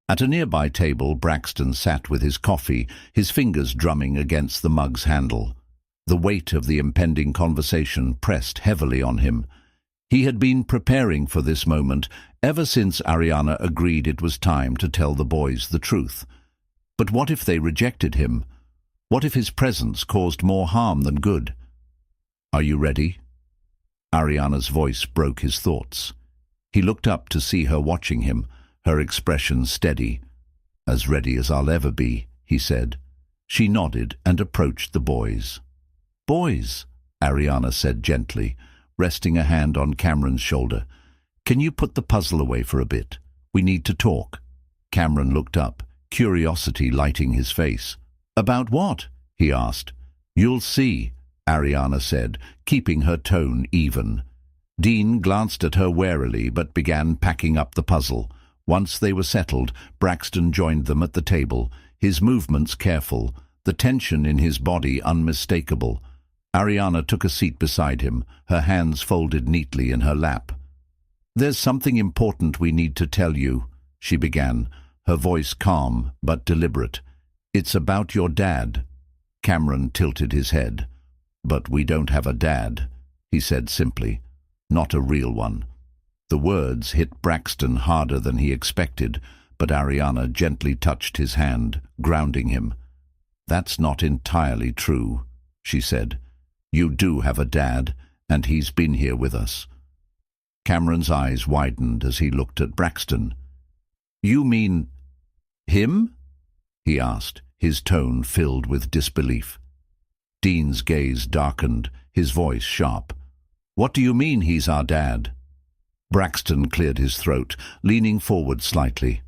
At a nearby table, Braxton sat with his coffee, his fingers drumming against the mug's handle. The weight of the impending conversation pressed heavily on him. He had been preparing for this moment ever since Ariana agreed it was time to tell the boys the truth. But what if they rejected him? What if his presence caused more harm than good? "Are you ready?" Ariana's voice broke his thoughts. He looked up to see her watching him, her expression steady. "As ready as I'll ever be," he said. She nodded and approached the boys. "Boys," Ariana said gently, resting a hand on Cameron's shoulder. "Can you put the puzzle away for a bit? We need to talk." Cameron looked up, curiosity lighting his face. "About what?" he asked. "You'll see," Ariana said, keeping her tone even. Dean glanced at her warily but began packing up the puzzle. Once they were settled, Braxton joined them at the table, his movements careful, the tension in his body unmistakable. Ariana took a seat beside him, her hands folded neatly in her lap. "There's something important we need to tell you," she began, her voice calm but deliberate. "It's about your dad." Cameron tilted his head. "But we don't have a dad," he said simply. "Not a real one." The words hit Braxton harder than he expected, but Ariana gently touched his hand, grounding him. "That's not entirely true," she said. "You do have a dad, and he's been here with us." Cameron's eyes widened as he looked at Braxton. "You mean him?" he asked, his tone filled with disbelief. Dean's gaze darkened, his voice sharp. "What do you mean he's our dad?" Braxton cleared his throat, leaning forward slightly.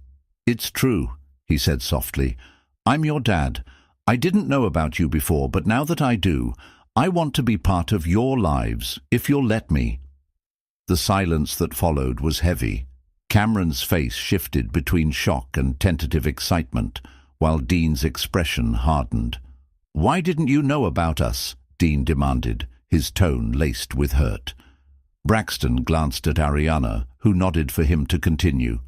"It's true," he said softly. "I'm your dad. I didn't know about you before, but now that I do, I want to be part of your lives, if you'll let me." The silence that followed was heavy. Cameron's face shifted between shock and tentative excitement, while Dean's expression hardened. "Why didn't you know about us?" Dean demanded, his tone laced with hurt. Braxton glanced at Ariana, who nodded for him to continue.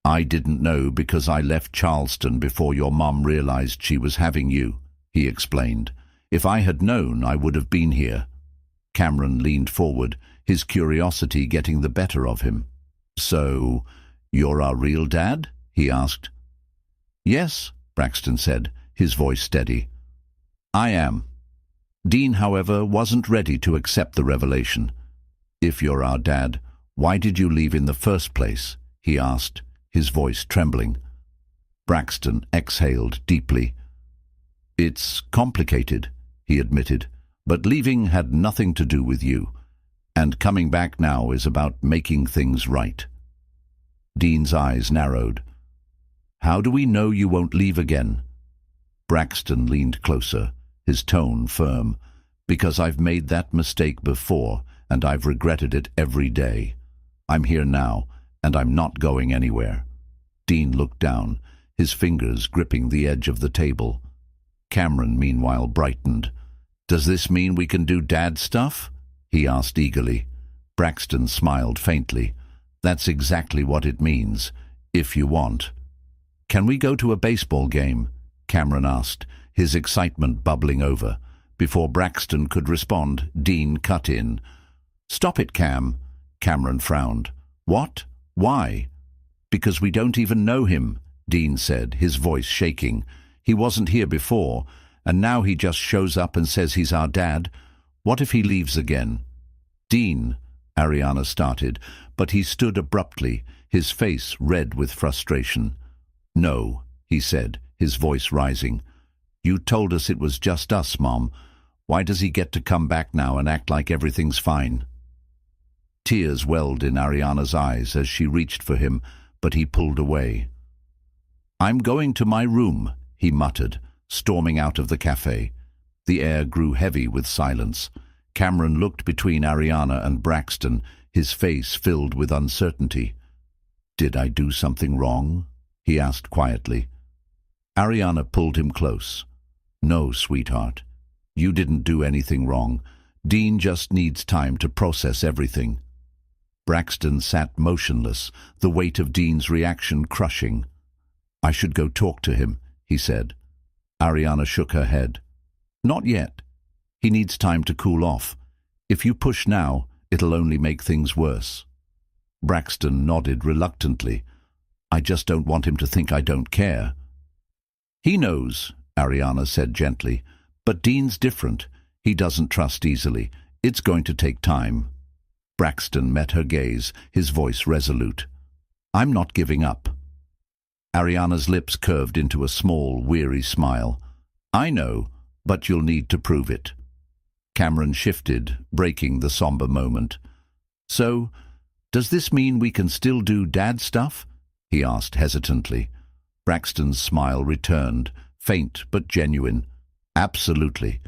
"I didn't know because I left Charleston before your mom realized she was having you," he explained. "If I had known, I would have been here." Cameron leaned forward, his curiosity getting the better of him. "So, you're our real dad?" he asked. "Yes," Braxton said, his voice steady. "I am." Dean, however, wasn't ready to accept the revelation. "If you're our dad, why did you leave in the first place?" he asked, his voice trembling. Braxton exhaled deeply. "It's complicated," he admitted, "but leaving had nothing to do with you, and coming back now is about making things right." Dean's eyes narrowed. "How do we know you won't leave again?" Braxton leaned closer, his tone firm. "Because I've made that mistake before, and I've regretted it every day. I'm here now, and I'm not going anywhere." Dean looked down, his fingers gripping the edge of the table. Cameron, meanwhile, brightened. "Does this mean we can do dad stuff?" he asked eagerly. Braxton smiled faintly. "That's exactly what it means, if you want." "Can we go to a baseball game?" Cameron asked, his excitement bubbling over. Before Braxton could respond, Dean cut in. "Stop it, Cam." Cameron frowned. "What? Why?" "Because we don't even know him," Dean said, his voice shaking. "He wasn't here before, and now he just shows up and says he's our dad. What if he leaves again?" "Dean," Ariana started, but he stood abruptly, his face red with frustration. "No," he said, his voice rising. "You told us it was just us, Mom. Why does he get to come back now and act like everything's fine?" Tears welled in Ariana's eyes as she reached for him, but he pulled away. "I'm going to my room," he muttered, storming out of the cafe. The air grew heavy with silence. Cameron looked between Ariana and Braxton, his face filled with uncertainty. "Did I do something wrong?" he asked quietly. Ariana pulled him close. "No, sweetheart. You didn't do anything wrong. Dean just needs time to process everything." Braxton sat motionless, the weight of Dean's reaction crushing. "I should go talk to him," he said. Ariana shook her head. "Not yet. He needs time to cool off. If you push now, it'll only make things worse." Braxton nodded reluctantly. "I just don't want him to think I don't care." "He knows," Ariana said gently. "But Dean's different. He doesn't trust easily. It's going to take time." Braxton met her gaze, his voice resolute. "I'm not giving up." Ariana's lips curved into a small, weary smile. "I know, but you'll need to prove it." Cameron shifted, breaking the somber moment. "So, does this mean we can still do dad stuff?" he asked hesitantly. Braxton's smile returned, faint but genuine. "Absolutely."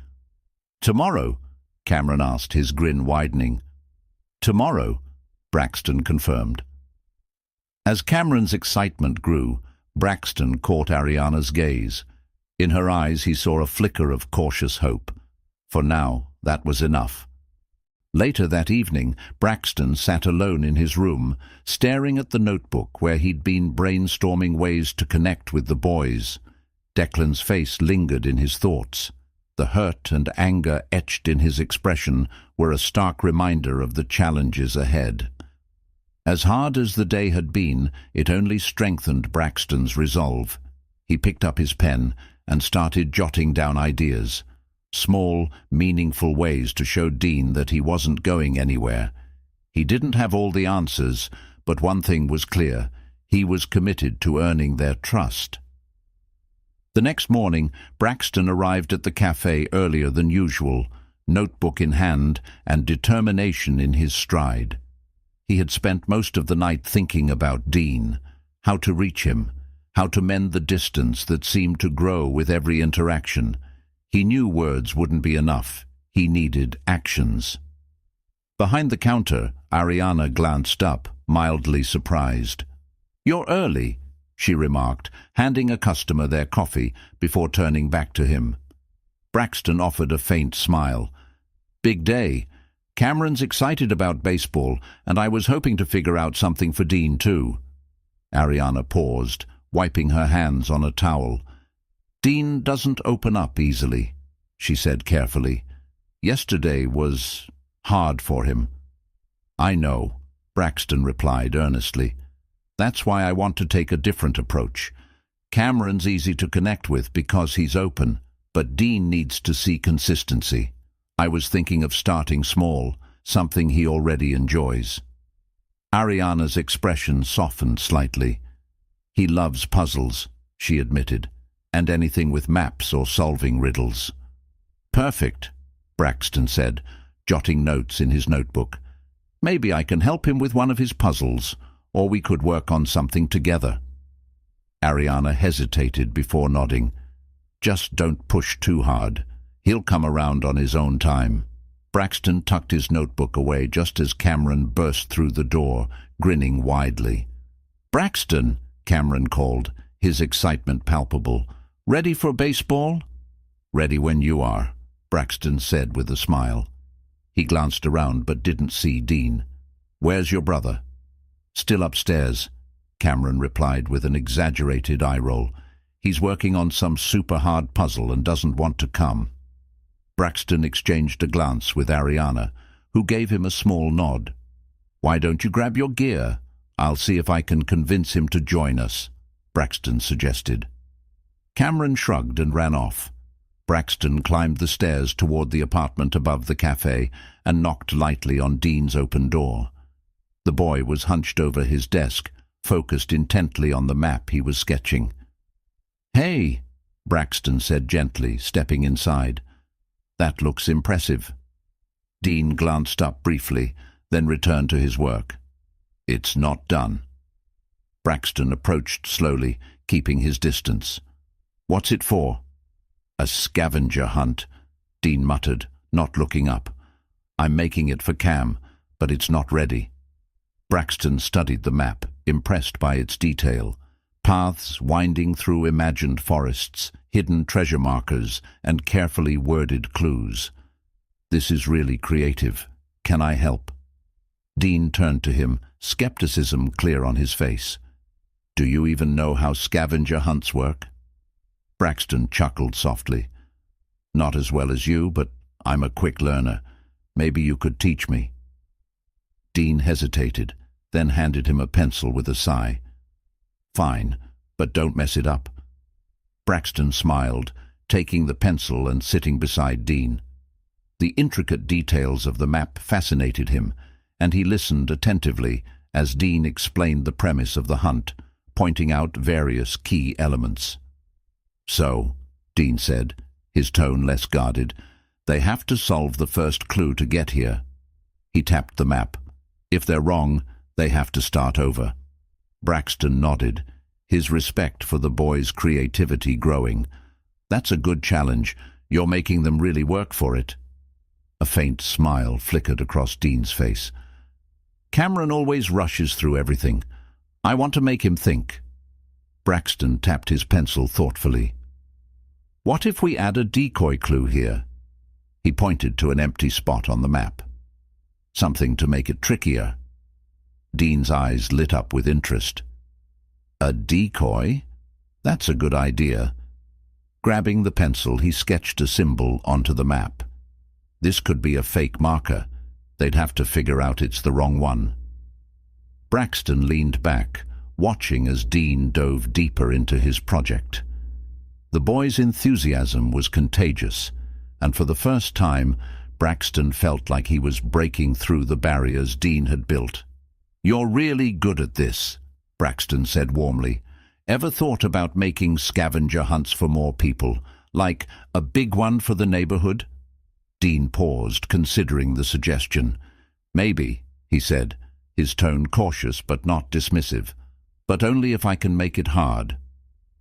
"Tomorrow?" Cameron asked, his grin widening. "Tomorrow," Braxton confirmed. As Cameron's excitement grew, Braxton caught Ariana's gaze. In her eyes he saw a flicker of cautious hope. For now, that was enough. Later that evening, Braxton sat alone in his room, staring at the notebook where he'd been brainstorming ways to connect with the boys. Declan's face lingered in his thoughts. The hurt and anger etched in his expression were a stark reminder of the challenges ahead. As hard as the day had been, it only strengthened Braxton's resolve. He picked up his pen and started jotting down ideas. Small, meaningful ways to show Dean that he wasn't going anywhere. He didn't have all the answers, but one thing was clear. He was committed to earning their trust. The next morning, Braxton arrived at the cafe earlier than usual, notebook in hand and determination in his stride. He had spent most of the night thinking about Dean, how to reach him, how to mend the distance that seemed to grow with every interaction. He knew words wouldn't be enough. He needed actions. Behind the counter, Ariana glanced up, mildly surprised. "You're early," she remarked, handing a customer their coffee before turning back to him. Braxton offered a faint smile. Big day. Cameron's excited about baseball, and I was hoping to figure out something for Dean too. Ariana paused, wiping her hands on a towel. Dean doesn't open up easily, she said carefully. Yesterday was hard for him. I know, Braxton replied earnestly. That's why I want to take a different approach. Cameron's easy to connect with because he's open, but Dean needs to see consistency. I was thinking of starting small, something he already enjoys. Ariana's expression softened slightly. He loves puzzles, she admitted, and anything with maps or solving riddles. Perfect, Braxton said, jotting notes in his notebook. Maybe I can help him with one of his puzzles, or we could work on something together. Ariana hesitated before nodding. Just don't push too hard. He'll come around on his own time. Braxton tucked his notebook away just as Cameron burst through the door, grinning widely. Braxton, Cameron called, his excitement palpable. Ready for baseball? Ready when you are, Braxton said with a smile. He glanced around but didn't see Dean. Where's your brother? Still upstairs, Cameron replied with an exaggerated eye roll. He's working on some super hard puzzle and doesn't want to come. Braxton exchanged a glance with Ariana, who gave him a small nod. Why don't you grab your gear? I'll see if I can convince him to join us, Braxton suggested. Cameron shrugged and ran off. Braxton climbed the stairs toward the apartment above the cafe and knocked lightly on Dean's open door. The boy was hunched over his desk, focused intently on the map he was sketching. Hey, Braxton said gently, stepping inside. That looks impressive. Dean glanced up briefly, then returned to his work. It's not done. Braxton approached slowly, keeping his distance. What's it for? A scavenger hunt, Dean muttered, not looking up. I'm making it for Cam, but it's not ready. Braxton studied the map, impressed by its detail. Paths winding through imagined forests, hidden treasure markers, and carefully worded clues. This is really creative. Can I help? Dean turned to him, skepticism clear on his face. Do you even know how scavenger hunts work? Braxton chuckled softly. Not as well as you, but I'm a quick learner. Maybe you could teach me. Dean hesitated, then handed him a pencil with a sigh. Fine, but don't mess it up. Braxton smiled, taking the pencil and sitting beside Dean. The intricate details of the map fascinated him, and he listened attentively as Dean explained the premise of the hunt, pointing out various key elements. So, Dean said, his tone less guarded, they have to solve the first clue to get here. He tapped the map. If they're wrong, they have to start over. Braxton nodded, his respect for the boy's creativity growing. That's a good challenge. You're making them really work for it. A faint smile flickered across Dean's face. Cameron always rushes through everything. I want to make him think. Braxton tapped his pencil thoughtfully. What if we add a decoy clue here? He pointed to an empty spot on the map. Something to make it trickier. Dean's eyes lit up with interest. A decoy? That's a good idea. Grabbing the pencil, he sketched a symbol onto the map. This could be a fake marker. They'd have to figure out it's the wrong one. Braxton leaned back, watching as Dean dove deeper into his project. The boy's enthusiasm was contagious, and for the first time, Braxton felt like he was breaking through the barriers Dean had built. You're really good at this, Braxton said warmly. Ever thought about making scavenger hunts for more people, like a big one for the neighborhood? Dean paused, considering the suggestion. Maybe, he said, his tone cautious but not dismissive. But only if I can make it hard.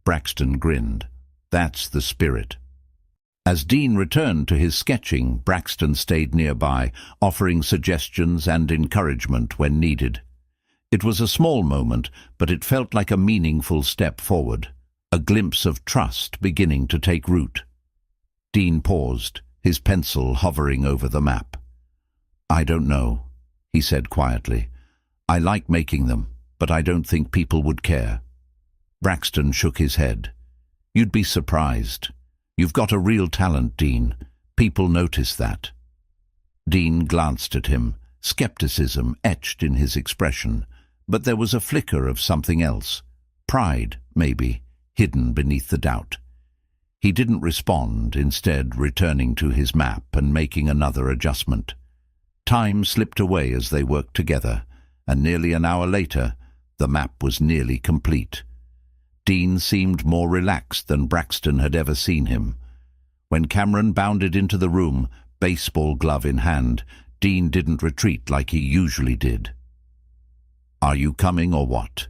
Braxton grinned. That's the spirit. As Dean returned to his sketching, Braxton stayed nearby, offering suggestions and encouragement when needed. It was a small moment, but it felt like a meaningful step forward, a glimpse of trust beginning to take root. Dean paused, his pencil hovering over the map. "I don't know," he said quietly. "I like making them, but I don't think people would care." Braxton shook his head. "You'd be surprised. You've got a real talent, Dean. People notice that." Dean glanced at him, skepticism etched in his expression, but there was a flicker of something else. Pride, maybe, hidden beneath the doubt. He didn't respond, instead returning to his map and making another adjustment. Time slipped away as they worked together, and nearly an hour later, the map was nearly complete. Dean seemed more relaxed than Braxton had ever seen him. When Cameron bounded into the room, baseball glove in hand, Dean didn't retreat like he usually did. "Are you coming or what?"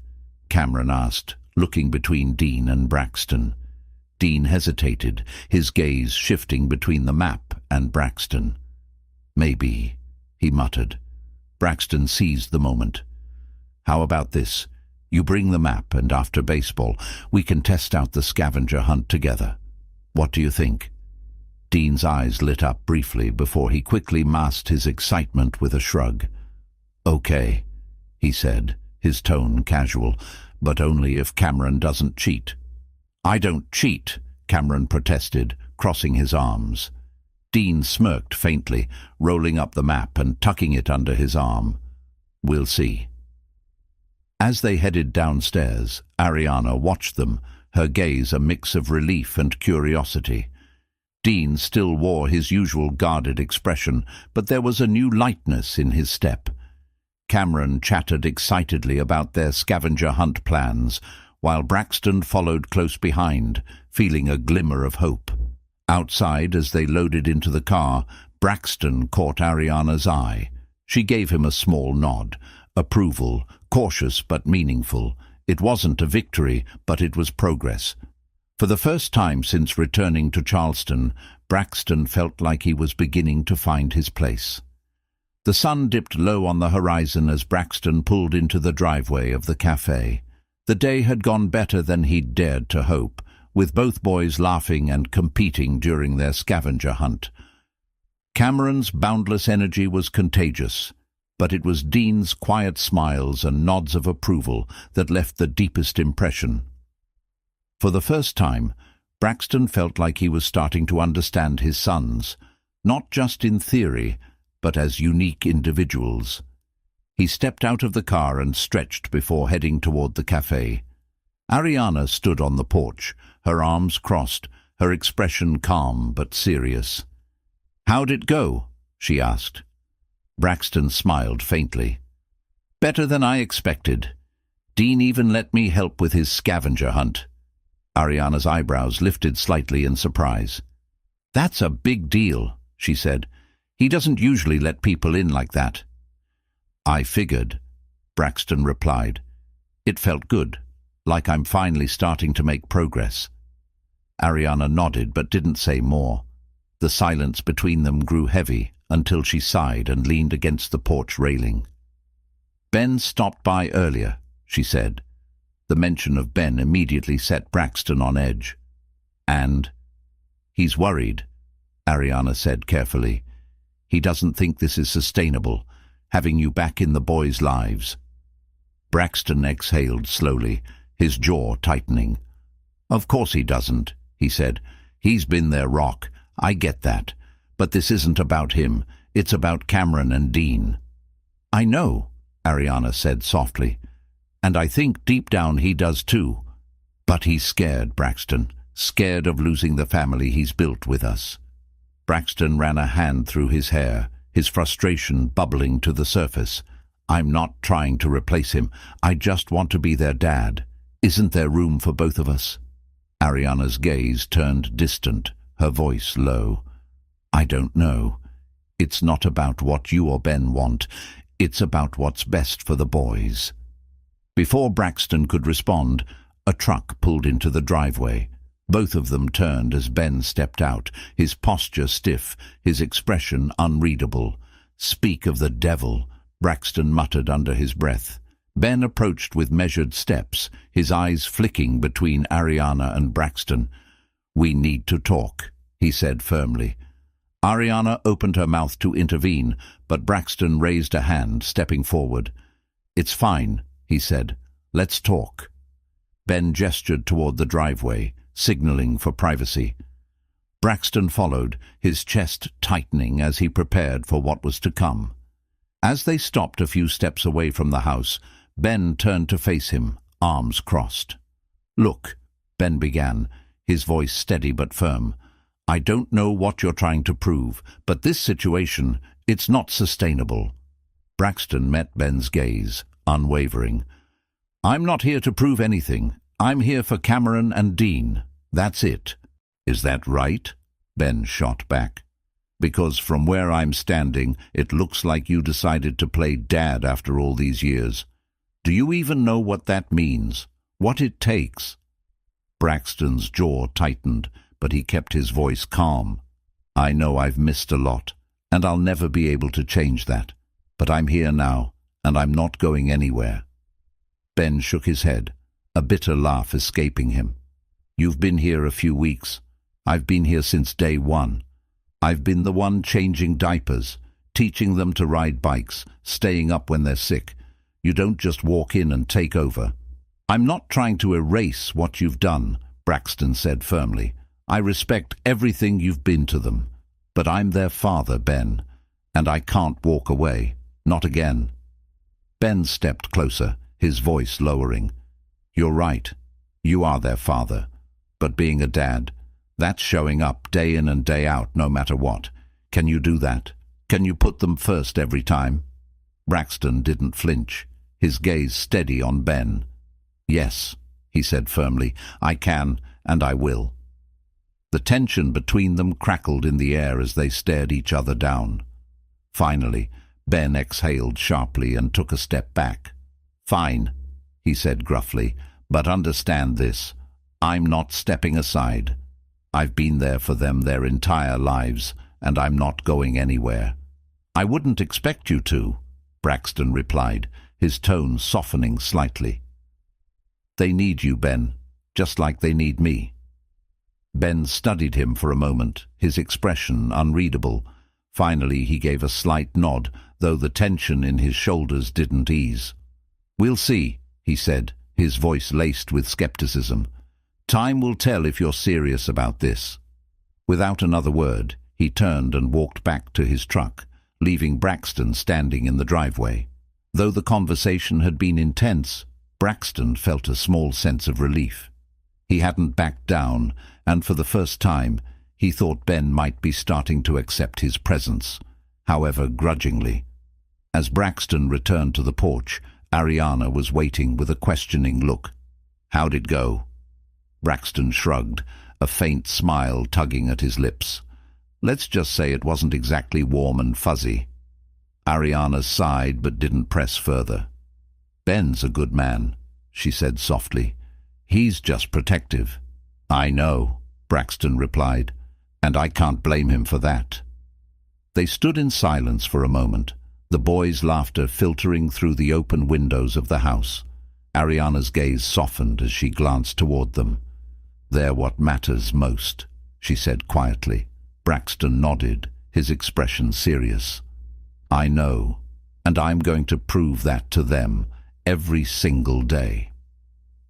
Cameron asked, looking between Dean and Braxton. Dean hesitated, his gaze shifting between the map and Braxton. "Maybe," he muttered. Braxton seized the moment. "How about this? You bring the map, and after baseball, we can test out the scavenger hunt together. What do you think?" Dean's eyes lit up briefly before he quickly masked his excitement with a shrug. "Okay," he said, his tone casual, "but only if Cameron doesn't cheat." "I don't cheat," Cameron protested, crossing his arms. Dean smirked faintly, rolling up the map and tucking it under his arm. "We'll see." As they headed downstairs, Ariana watched them, her gaze a mix of relief and curiosity. Dean still wore his usual guarded expression, but there was a new lightness in his step. Cameron chattered excitedly about their scavenger hunt plans, while Braxton followed close behind, feeling a glimmer of hope. Outside, as they loaded into the car, Braxton caught Ariana's eye. She gave him a small nod, approval, cautious but meaningful. It wasn't a victory, but it was progress. For the first time since returning to Charleston, Braxton felt like he was beginning to find his place. The sun dipped low on the horizon as Braxton pulled into the driveway of the cafe. The day had gone better than he'd dared to hope, with both boys laughing and competing during their scavenger hunt. Cameron's boundless energy was contagious, but it was Dean's quiet smiles and nods of approval that left the deepest impression. For the first time, Braxton felt like he was starting to understand his sons, not just in theory, but as unique individuals. He stepped out of the car and stretched before heading toward the cafe. Ariana stood on the porch, her arms crossed, her expression calm but serious. "How'd it go?" she asked. Braxton smiled faintly. "Better than I expected. Dean even let me help with his scavenger hunt." Ariana's eyebrows lifted slightly in surprise. "That's a big deal," she said. "He doesn't usually let people in like that." "I figured," Braxton replied. "It felt good, like I'm finally starting to make progress." Ariana nodded but didn't say more. The silence between them grew heavy until she sighed and leaned against the porch railing. "Ben stopped by earlier," she said. The mention of Ben immediately set Braxton on edge. "And?" "He's worried," Ariana said carefully. "He doesn't think this is sustainable, having you back in the boys' lives." Braxton exhaled slowly, his jaw tightening. "Of course he doesn't," he said. "He's been their rock. I get that. But this isn't about him. It's about Cameron and Dean." "I know," Ariana said softly. "And I think deep down he does too. But he's scared, Braxton. Scared of losing the family he's built with us." Braxton ran a hand through his hair, his frustration bubbling to the surface. "I'm not trying to replace him. I just want to be their dad. Isn't there room for both of us?" Ariana's gaze turned distant, her voice low. "I don't know. It's not about what you or Ben want. It's about what's best for the boys." Before Braxton could respond, a truck pulled into the driveway. Both of them turned as Ben stepped out, his posture stiff, his expression unreadable. "Speak of the devil," Braxton muttered under his breath. Ben approached with measured steps, his eyes flicking between Ariana and Braxton. "We need to talk," he said firmly. Ariana opened her mouth to intervene, but Braxton raised a hand, stepping forward. "It's fine," he said. "Let's talk." Ben gestured toward the driveway, signaling for privacy. Braxton followed, his chest tightening as he prepared for what was to come. As they stopped a few steps away from the house, Ben turned to face him, arms crossed. "Look," Ben began, his voice steady but firm. "I don't know what you're trying to prove, but this situation, it's not sustainable." Braxton met Ben's gaze, unwavering. "I'm not here to prove anything. I'm here for Cameron and Dean. That's it." "Is that right?" Ben shot back. "Because from where I'm standing, it looks like you decided to play dad after all these years. Do you even know what that means? What it takes?" Braxton's jaw tightened, but he kept his voice calm. "I know I've missed a lot, and I'll never be able to change that. But I'm here now, and I'm not going anywhere." Ben shook his head, a bitter laugh escaping him. "You've been here a few weeks. I've been here since day one. I've been the one changing diapers, teaching them to ride bikes, staying up when they're sick. You don't just walk in and take over." "I'm not trying to erase what you've done," Braxton said firmly. "I respect everything you've been to them. But I'm their father, Ben, and I can't walk away. Not again." Ben stepped closer, his voice lowering. "You're right. You are their father. But being a dad, that's showing up day in and day out no matter what. Can you do that? Can you put them first every time?" Braxton didn't flinch, his gaze steady on Ben. "Yes," he said firmly, "I can, and I will." The tension between them crackled in the air as they stared each other down. Finally, Ben exhaled sharply and took a step back. "Fine," he said gruffly, "but understand this. I'm not stepping aside. I've been there for them their entire lives, and I'm not going anywhere." "I wouldn't expect you to," Braxton replied, his tone softening slightly. "They need you, Ben, just like they need me." Ben studied him for a moment, his expression unreadable. Finally he gave a slight nod, though the tension in his shoulders didn't ease. "We'll see," he said, his voice laced with skepticism. "Time will tell if you're serious about this." Without another word, he turned and walked back to his truck, leaving Braxton standing in the driveway. Though the conversation had been intense, Braxton felt a small sense of relief. He hadn't backed down, and for the first time, he thought Ben might be starting to accept his presence, however grudgingly. As Braxton returned to the porch, Ariana was waiting with a questioning look. "How'd it go?" Braxton shrugged, a faint smile tugging at his lips. "Let's just say it wasn't exactly warm and fuzzy." Ariana sighed but didn't press further. "Ben's a good man," she said softly. "He's just protective." "I know," Braxton replied, "and I can't blame him for that." They stood in silence for a moment, the boys' laughter filtering through the open windows of the house. Ariana's gaze softened as she glanced toward them. "They're what matters most," she said quietly. Braxton nodded, his expression serious. "I know, and I'm going to prove that to them every single day."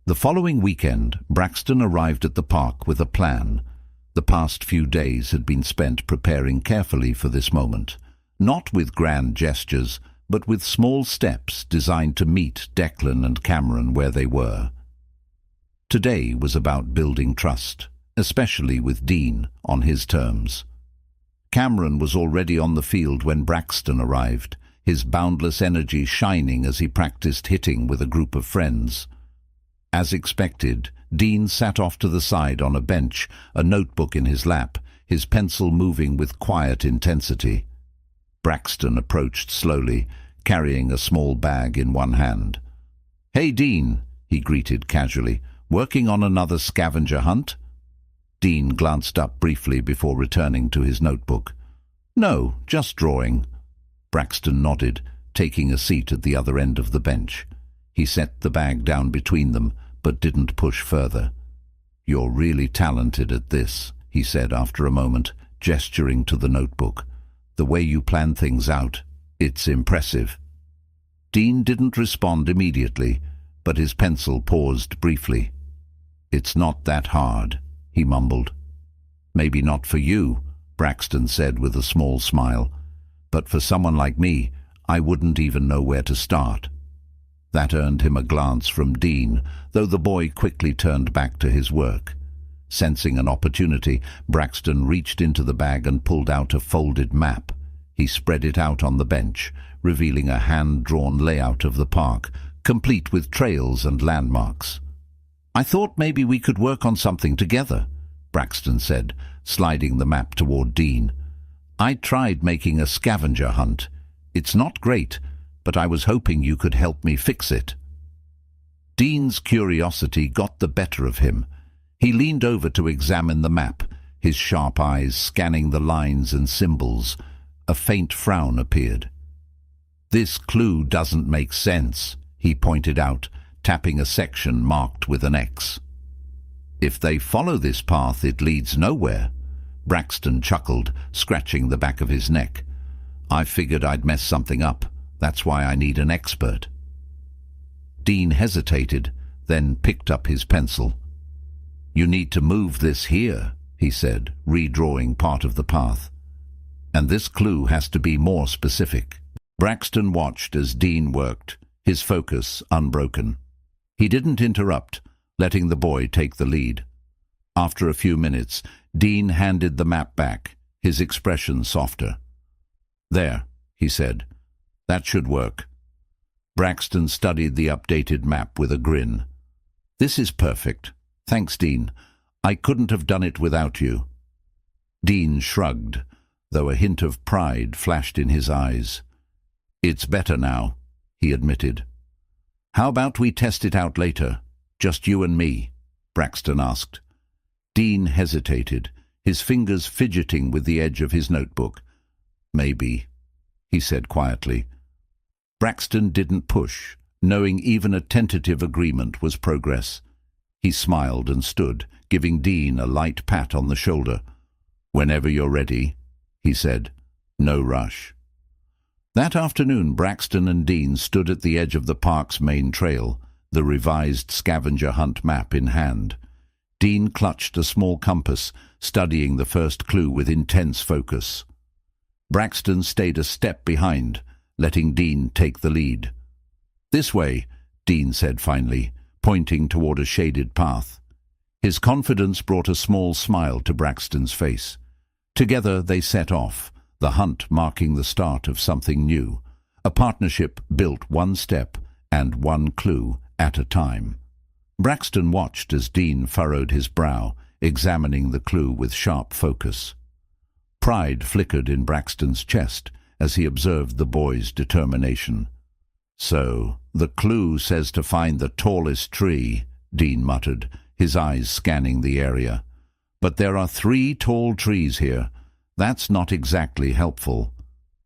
The following weekend, Braxton arrived at the park with a plan. The past few days had been spent preparing carefully for this moment, not with grand gestures, but with small steps designed to meet Declan and Cameron where they were. Today was about building trust, especially with Dean on his terms. Cameron was already on the field when Braxton arrived, his boundless energy shining as he practiced hitting with a group of friends. As expected, Dean sat off to the side on a bench, a notebook in his lap, his pencil moving with quiet intensity. Braxton approached slowly, carrying a small bag in one hand. "Hey, Dean," he greeted casually, "working on another scavenger hunt?" Dean glanced up briefly before returning to his notebook. "No, just drawing." Braxton nodded, taking a seat at the other end of the bench. He set the bag down between them, but didn't push further. "You're really talented at this," he said after a moment, gesturing to the notebook. "The way you plan things out, it's impressive." Dean didn't respond immediately, but his pencil paused briefly. "It's not that hard," he mumbled. "Maybe not for you," Braxton said with a small smile, "but for someone like me, I wouldn't even know where to start." That earned him a glance from Dean, though the boy quickly turned back to his work. Sensing an opportunity, Braxton reached into the bag and pulled out a folded map. He spread it out on the bench, revealing a hand-drawn layout of the park, complete with trails and landmarks. "I thought maybe we could work on something together," Braxton said, sliding the map toward Dean. "I tried making a scavenger hunt. It's not great, but I was hoping you could help me fix it." Dean's curiosity got the better of him. He leaned over to examine the map, his sharp eyes scanning the lines and symbols. A faint frown appeared. "This clue doesn't make sense," he pointed out, tapping a section marked with an X. "If they follow this path, it leads nowhere." Braxton chuckled, scratching the back of his neck. "I figured I'd mess something up. That's why I need an expert." Dean hesitated, then picked up his pencil. "You need to move this here," he said, redrawing part of the path. "And this clue has to be more specific." Braxton watched as Dean worked, his focus unbroken. He didn't interrupt, letting the boy take the lead. After a few minutes, Dean handed the map back, his expression softer. "There," he said. "That should work." Braxton studied the updated map with a grin. "This is perfect. Thanks, Dean. I couldn't have done it without you." Dean shrugged, though a hint of pride flashed in his eyes. "It's better now," he admitted. "How about we test it out later? Just you and me?" Braxton asked. Dean hesitated, his fingers fidgeting with the edge of his notebook. "Maybe," he said quietly. Braxton didn't push, knowing even a tentative agreement was progress. He smiled and stood, giving Dean a light pat on the shoulder. "Whenever you're ready," he said. "No rush." That afternoon, Braxton and Dean stood at the edge of the park's main trail, the revised scavenger hunt map in hand. Dean clutched a small compass, studying the first clue with intense focus. Braxton stayed a step behind, letting Dean take the lead. "This way," Dean said finally, pointing toward a shaded path. His confidence brought a small smile to Braxton's face. Together they set off, the hunt marking the start of something new, a partnership built one step and one clue at a time. Braxton watched as Dean furrowed his brow, examining the clue with sharp focus. Pride flickered in Braxton's chest as he observed the boy's determination. "So, the clue says to find the tallest tree," Dean muttered, his eyes scanning the area. "But there are 3 tall trees here. That's not exactly helpful."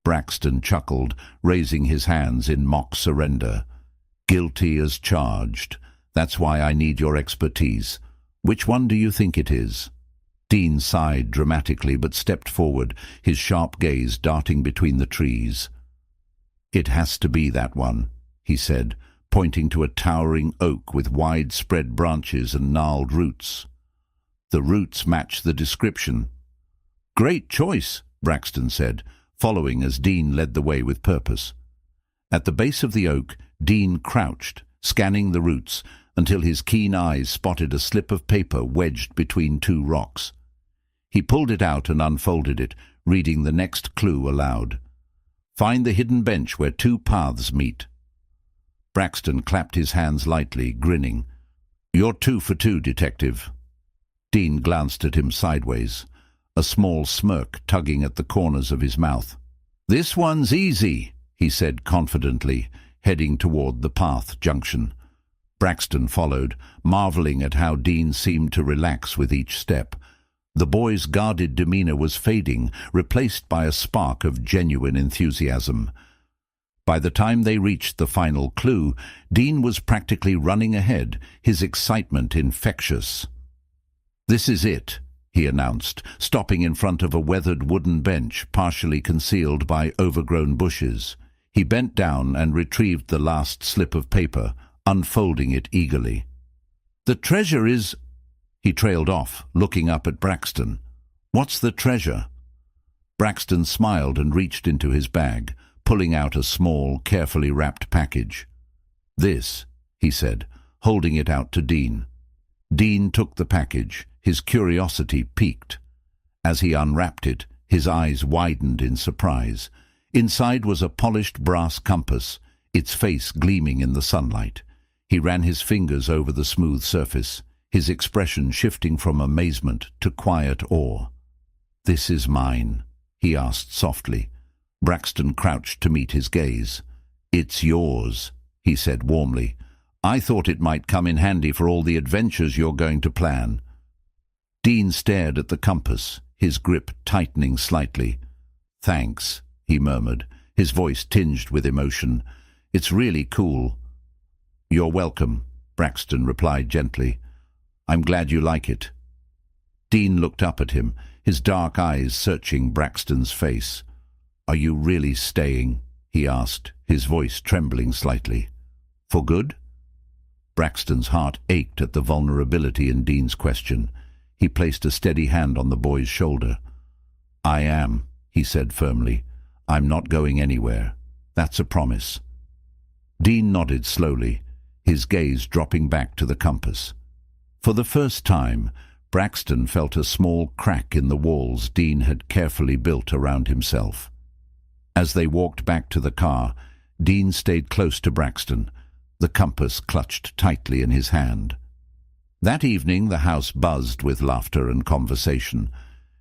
Braxton chuckled, raising his hands in mock surrender. "Guilty as charged. That's why I need your expertise. Which one do you think it is?" Dean sighed dramatically but stepped forward, his sharp gaze darting between the trees. "It has to be that one," he said, pointing to a towering oak with widespread branches and gnarled roots. "The roots match the description." "Great choice," Braxton said, following as Dean led the way with purpose. At the base of the oak, Dean crouched, scanning the roots, until his keen eyes spotted a slip of paper wedged between 2 rocks. He pulled it out and unfolded it, reading the next clue aloud. "Find the hidden bench where 2 paths meet." Braxton clapped his hands lightly, grinning. "You're 2 for 2, detective." Dean glanced at him sideways, a small smirk tugging at the corners of his mouth. "This one's easy," he said confidently, heading toward the path junction. Braxton followed, marveling at how Dean seemed to relax with each step. The boy's guarded demeanor was fading, replaced by a spark of genuine enthusiasm. By the time they reached the final clue, Dean was practically running ahead, his excitement infectious. "This is it," he announced, stopping in front of a weathered wooden bench partially concealed by overgrown bushes. He bent down and retrieved the last slip of paper, unfolding it eagerly. "The treasure is—" He trailed off, looking up at Braxton. "What's the treasure?" Braxton smiled and reached into his bag, pulling out a small, carefully wrapped package. "This," he said, holding it out to Dean. Dean took the package, his curiosity piqued. As he unwrapped it, his eyes widened in surprise. Inside was a polished brass compass, its face gleaming in the sunlight. He ran his fingers over the smooth surface, his expression shifting from amazement to quiet awe. "This is mine," he asked softly. Braxton crouched to meet his gaze. "It's yours," he said warmly. "I thought it might come in handy for all the adventures you're going to plan." Dean stared at the compass, his grip tightening slightly. "Thanks," he murmured, his voice tinged with emotion. "It's really cool." "You're welcome," Braxton replied gently. "I'm glad you like it." Dean looked up at him, his dark eyes searching Braxton's face. "Are you really staying?" he asked, his voice trembling slightly. "For good?" Braxton's heart ached at the vulnerability in Dean's question. He placed a steady hand on the boy's shoulder. "I am," he said firmly. "I'm not going anywhere. That's a promise." Dean nodded slowly, his gaze dropping back to the compass. For the first time, Braxton felt a small crack in the walls Dean had carefully built around himself. As they walked back to the car, Dean stayed close to Braxton, the compass clutched tightly in his hand. That evening the house buzzed with laughter and conversation.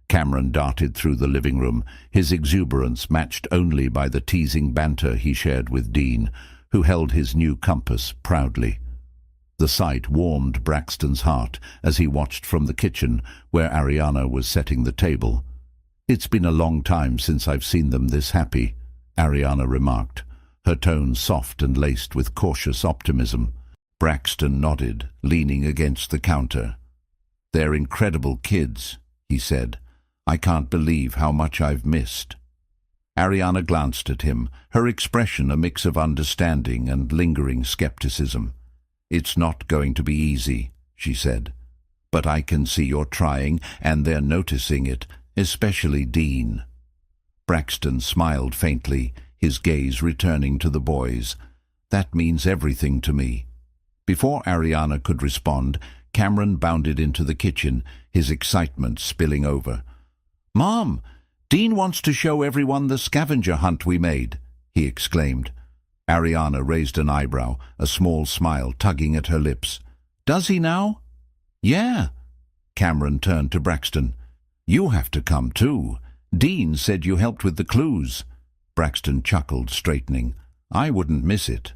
Cameron darted through the living room, his exuberance matched only by the teasing banter he shared with Dean, who held his new compass proudly. The sight warmed Braxton's heart as he watched from the kitchen, where Ariana was setting the table. "It's been a long time since I've seen them this happy," Ariana remarked, her tone soft and laced with cautious optimism. Braxton nodded, leaning against the counter. "They're incredible kids," he said. "I can't believe how much I've missed." Ariana glanced at him, her expression a mix of understanding and lingering skepticism. "It's not going to be easy," she said. "But I can see you're trying, and they're noticing it, especially Dean." Braxton smiled faintly, his gaze returning to the boys. "That means everything to me." Before Ariana could respond, Cameron bounded into the kitchen, his excitement spilling over. "Mom, Dean wants to show everyone the scavenger hunt we made," he exclaimed. Ariana raised an eyebrow, a small smile tugging at her lips. "Does he now?" "Yeah." Cameron turned to Braxton. "You have to come too. Dean said you helped with the clues." Braxton chuckled, straightening. "I wouldn't miss it."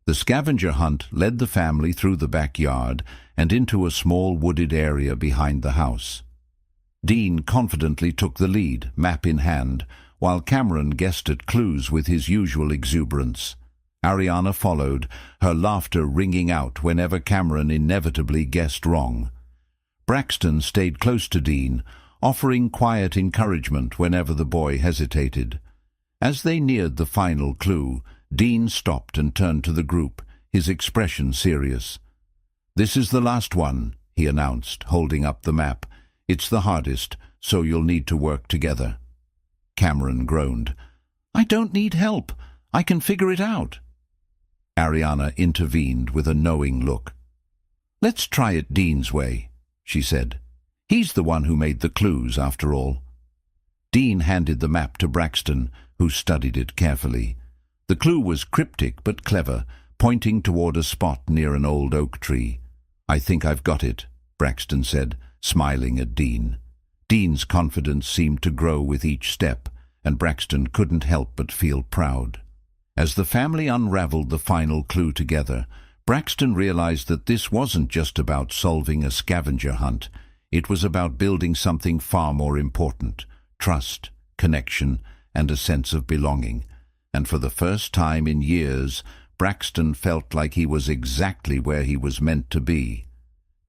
The scavenger hunt led the family through the backyard and into a small wooded area behind the house. Dean confidently took the lead, map in hand, while Cameron guessed at clues with his usual exuberance. Ariana followed, her laughter ringing out whenever Cameron inevitably guessed wrong. Braxton stayed close to Dean, offering quiet encouragement whenever the boy hesitated. As they neared the final clue, Dean stopped and turned to the group, his expression serious. "This is the last one," he announced, holding up the map. "It's the hardest, so you'll need to work together." Cameron groaned. "I don't need help. I can figure it out." Ariana intervened with a knowing look. "Let's try it Dean's way," she said. "He's the one who made the clues, after all." Dean handed the map to Braxton, who studied it carefully. The clue was cryptic but clever, pointing toward a spot near an old oak tree. "I think I've got it," Braxton said, smiling at Dean. Dean's confidence seemed to grow with each step, and Braxton couldn't help but feel proud. As the family unraveled the final clue together, Braxton realized that this wasn't just about solving a scavenger hunt. It was about building something far more important: trust, connection, and a sense of belonging. And for the first time in years, Braxton felt like he was exactly where he was meant to be.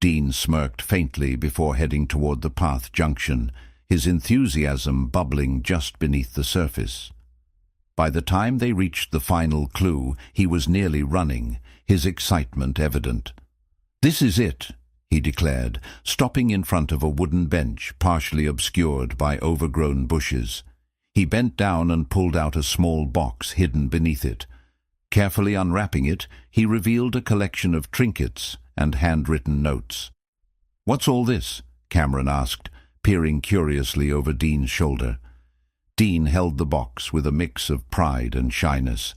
Dean smirked faintly before heading toward the path junction, his enthusiasm bubbling just beneath the surface. By the time they reached the final clue, he was nearly running, his excitement evident. "This is it," he declared, stopping in front of a wooden bench partially obscured by overgrown bushes. He bent down and pulled out a small box hidden beneath it. Carefully unwrapping it, he revealed a collection of trinkets and handwritten notes. "What's all this?" Cameron asked, peering curiously over Dean's shoulder. Dean held the box with a mix of pride and shyness.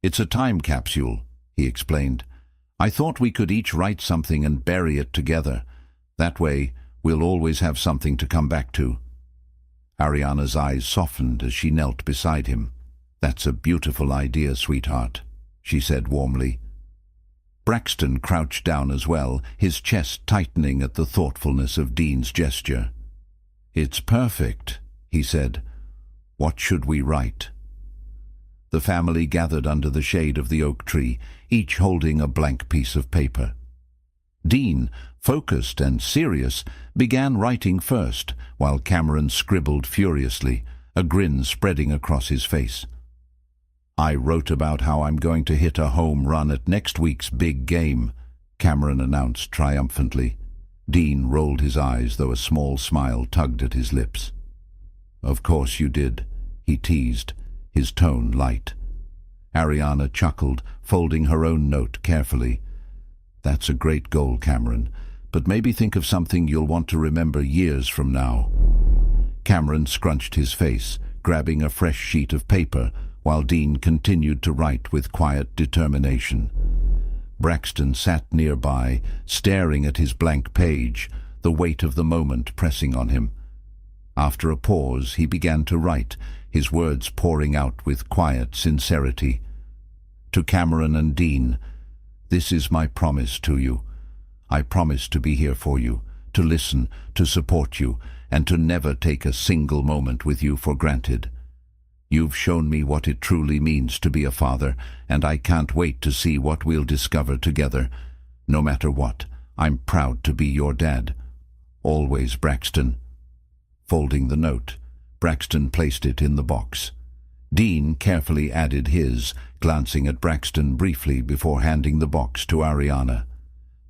"It's a time capsule," he explained. "I thought we could each write something and bury it together. That way, we'll always have something to come back to." Ariana's eyes softened as she knelt beside him. "That's a beautiful idea, sweetheart," she said warmly. Braxton crouched down as well, his chest tightening at the thoughtfulness of Dean's gesture. "It's perfect," he said. "What should we write?" The family gathered under the shade of the oak tree, each holding a blank piece of paper. Dean, focused and serious, began writing first, while Cameron scribbled furiously, a grin spreading across his face. "I wrote about how I'm going to hit a home run at next week's big game," Cameron announced triumphantly. Dean rolled his eyes, though a small smile tugged at his lips. "Of course you did," he teased, his tone light. Ariana chuckled, folding her own note carefully. "That's a great goal, Cameron, but maybe think of something you'll want to remember years from now." Cameron scrunched his face, grabbing a fresh sheet of paper, while Dean continued to write with quiet determination. Braxton sat nearby, staring at his blank page, the weight of the moment pressing on him. After a pause, he began to write, his words pouring out with quiet sincerity. "To Cameron and Dean, this is my promise to you. I promise to be here for you, to listen, to support you, and to never take a single moment with you for granted. You've shown me what it truly means to be a father, and I can't wait to see what we'll discover together. No matter what, I'm proud to be your dad. Always, Braxton." Folding the note, Braxton placed it in the box. Dean carefully added his, glancing at Braxton briefly before handing the box to Ariana.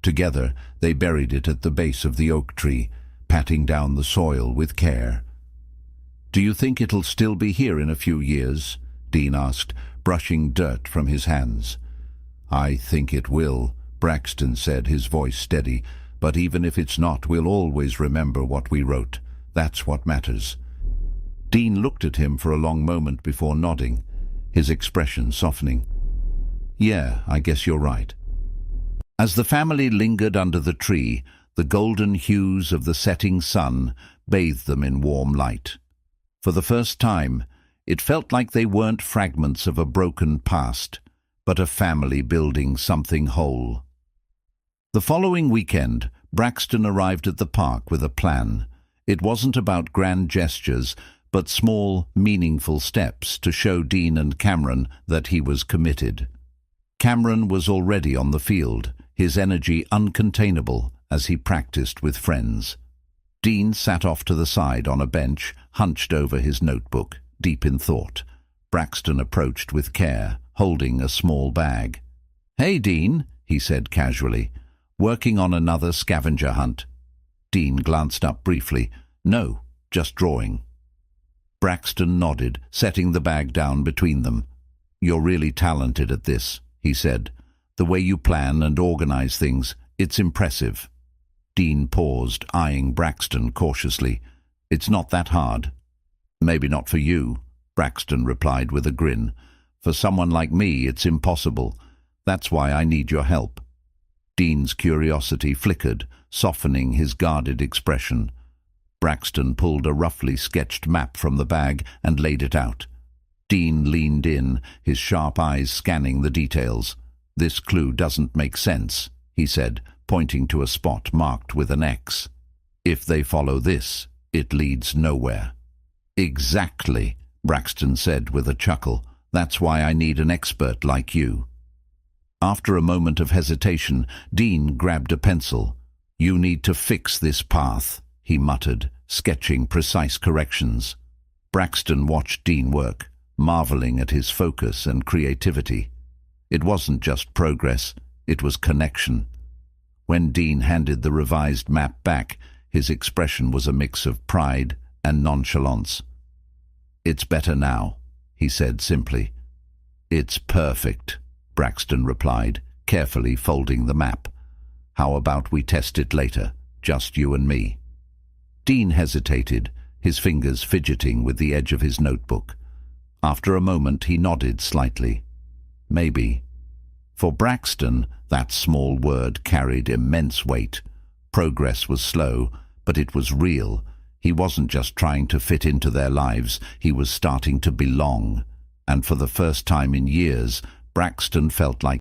Together, they buried it at the base of the oak tree, patting down the soil with care. "Do you think it'll still be here in a few years?" Dean asked, brushing dirt from his hands. "I think it will," Braxton said, his voice steady. "But even if it's not, we'll always remember what we wrote. That's what matters." Dean looked at him for a long moment before nodding, his expression softening. "Yeah, I guess you're right." As the family lingered under the tree, the golden hues of the setting sun bathed them in warm light. For the first time, it felt like they weren't fragments of a broken past, but a family building something whole. The following weekend, Braxton arrived at the park with a plan. It wasn't about grand gestures, but small, meaningful steps to show Dean and Cameron that he was committed. Cameron was already on the field, his energy uncontainable as he practiced with friends. Dean sat off to the side on a bench, hunched over his notebook, deep in thought. Braxton approached with care, holding a small bag. "Hey, Dean," he said casually. "Working on another scavenger hunt?" Dean glanced up briefly. "No, just drawing." Braxton nodded, setting the bag down between them. "You're really talented at this," he said. "The way you plan and organize things, it's impressive." Dean paused, eyeing Braxton cautiously. "It's not that hard." "Maybe not for you," Braxton replied with a grin. "For someone like me, it's impossible. That's why I need your help." Dean's curiosity flickered, softening his guarded expression. Braxton pulled a roughly sketched map from the bag and laid it out. Dean leaned in, his sharp eyes scanning the details. "This clue doesn't make sense," he said, pointing to a spot marked with an X. "If they follow this, it leads nowhere." "Exactly," Braxton said with a chuckle. "That's why I need an expert like you." After a moment of hesitation, Dean grabbed a pencil. "You need to fix this path," he muttered, sketching precise corrections. Braxton watched Dean work, marveling at his focus and creativity. It wasn't just progress, it was connection. When Dean handed the revised map back, his expression was a mix of pride and nonchalance. "It's better now," he said simply. "It's perfect," Braxton replied, carefully folding the map. "How about we test it later, just you and me?" Dean hesitated, his fingers fidgeting with the edge of his notebook. After a moment he nodded slightly. Maybe. For Braxton, that small word carried immense weight. Progress was slow, but it was real. He wasn't just trying to fit into their lives, he was starting to belong. And for the first time in years, Braxton felt like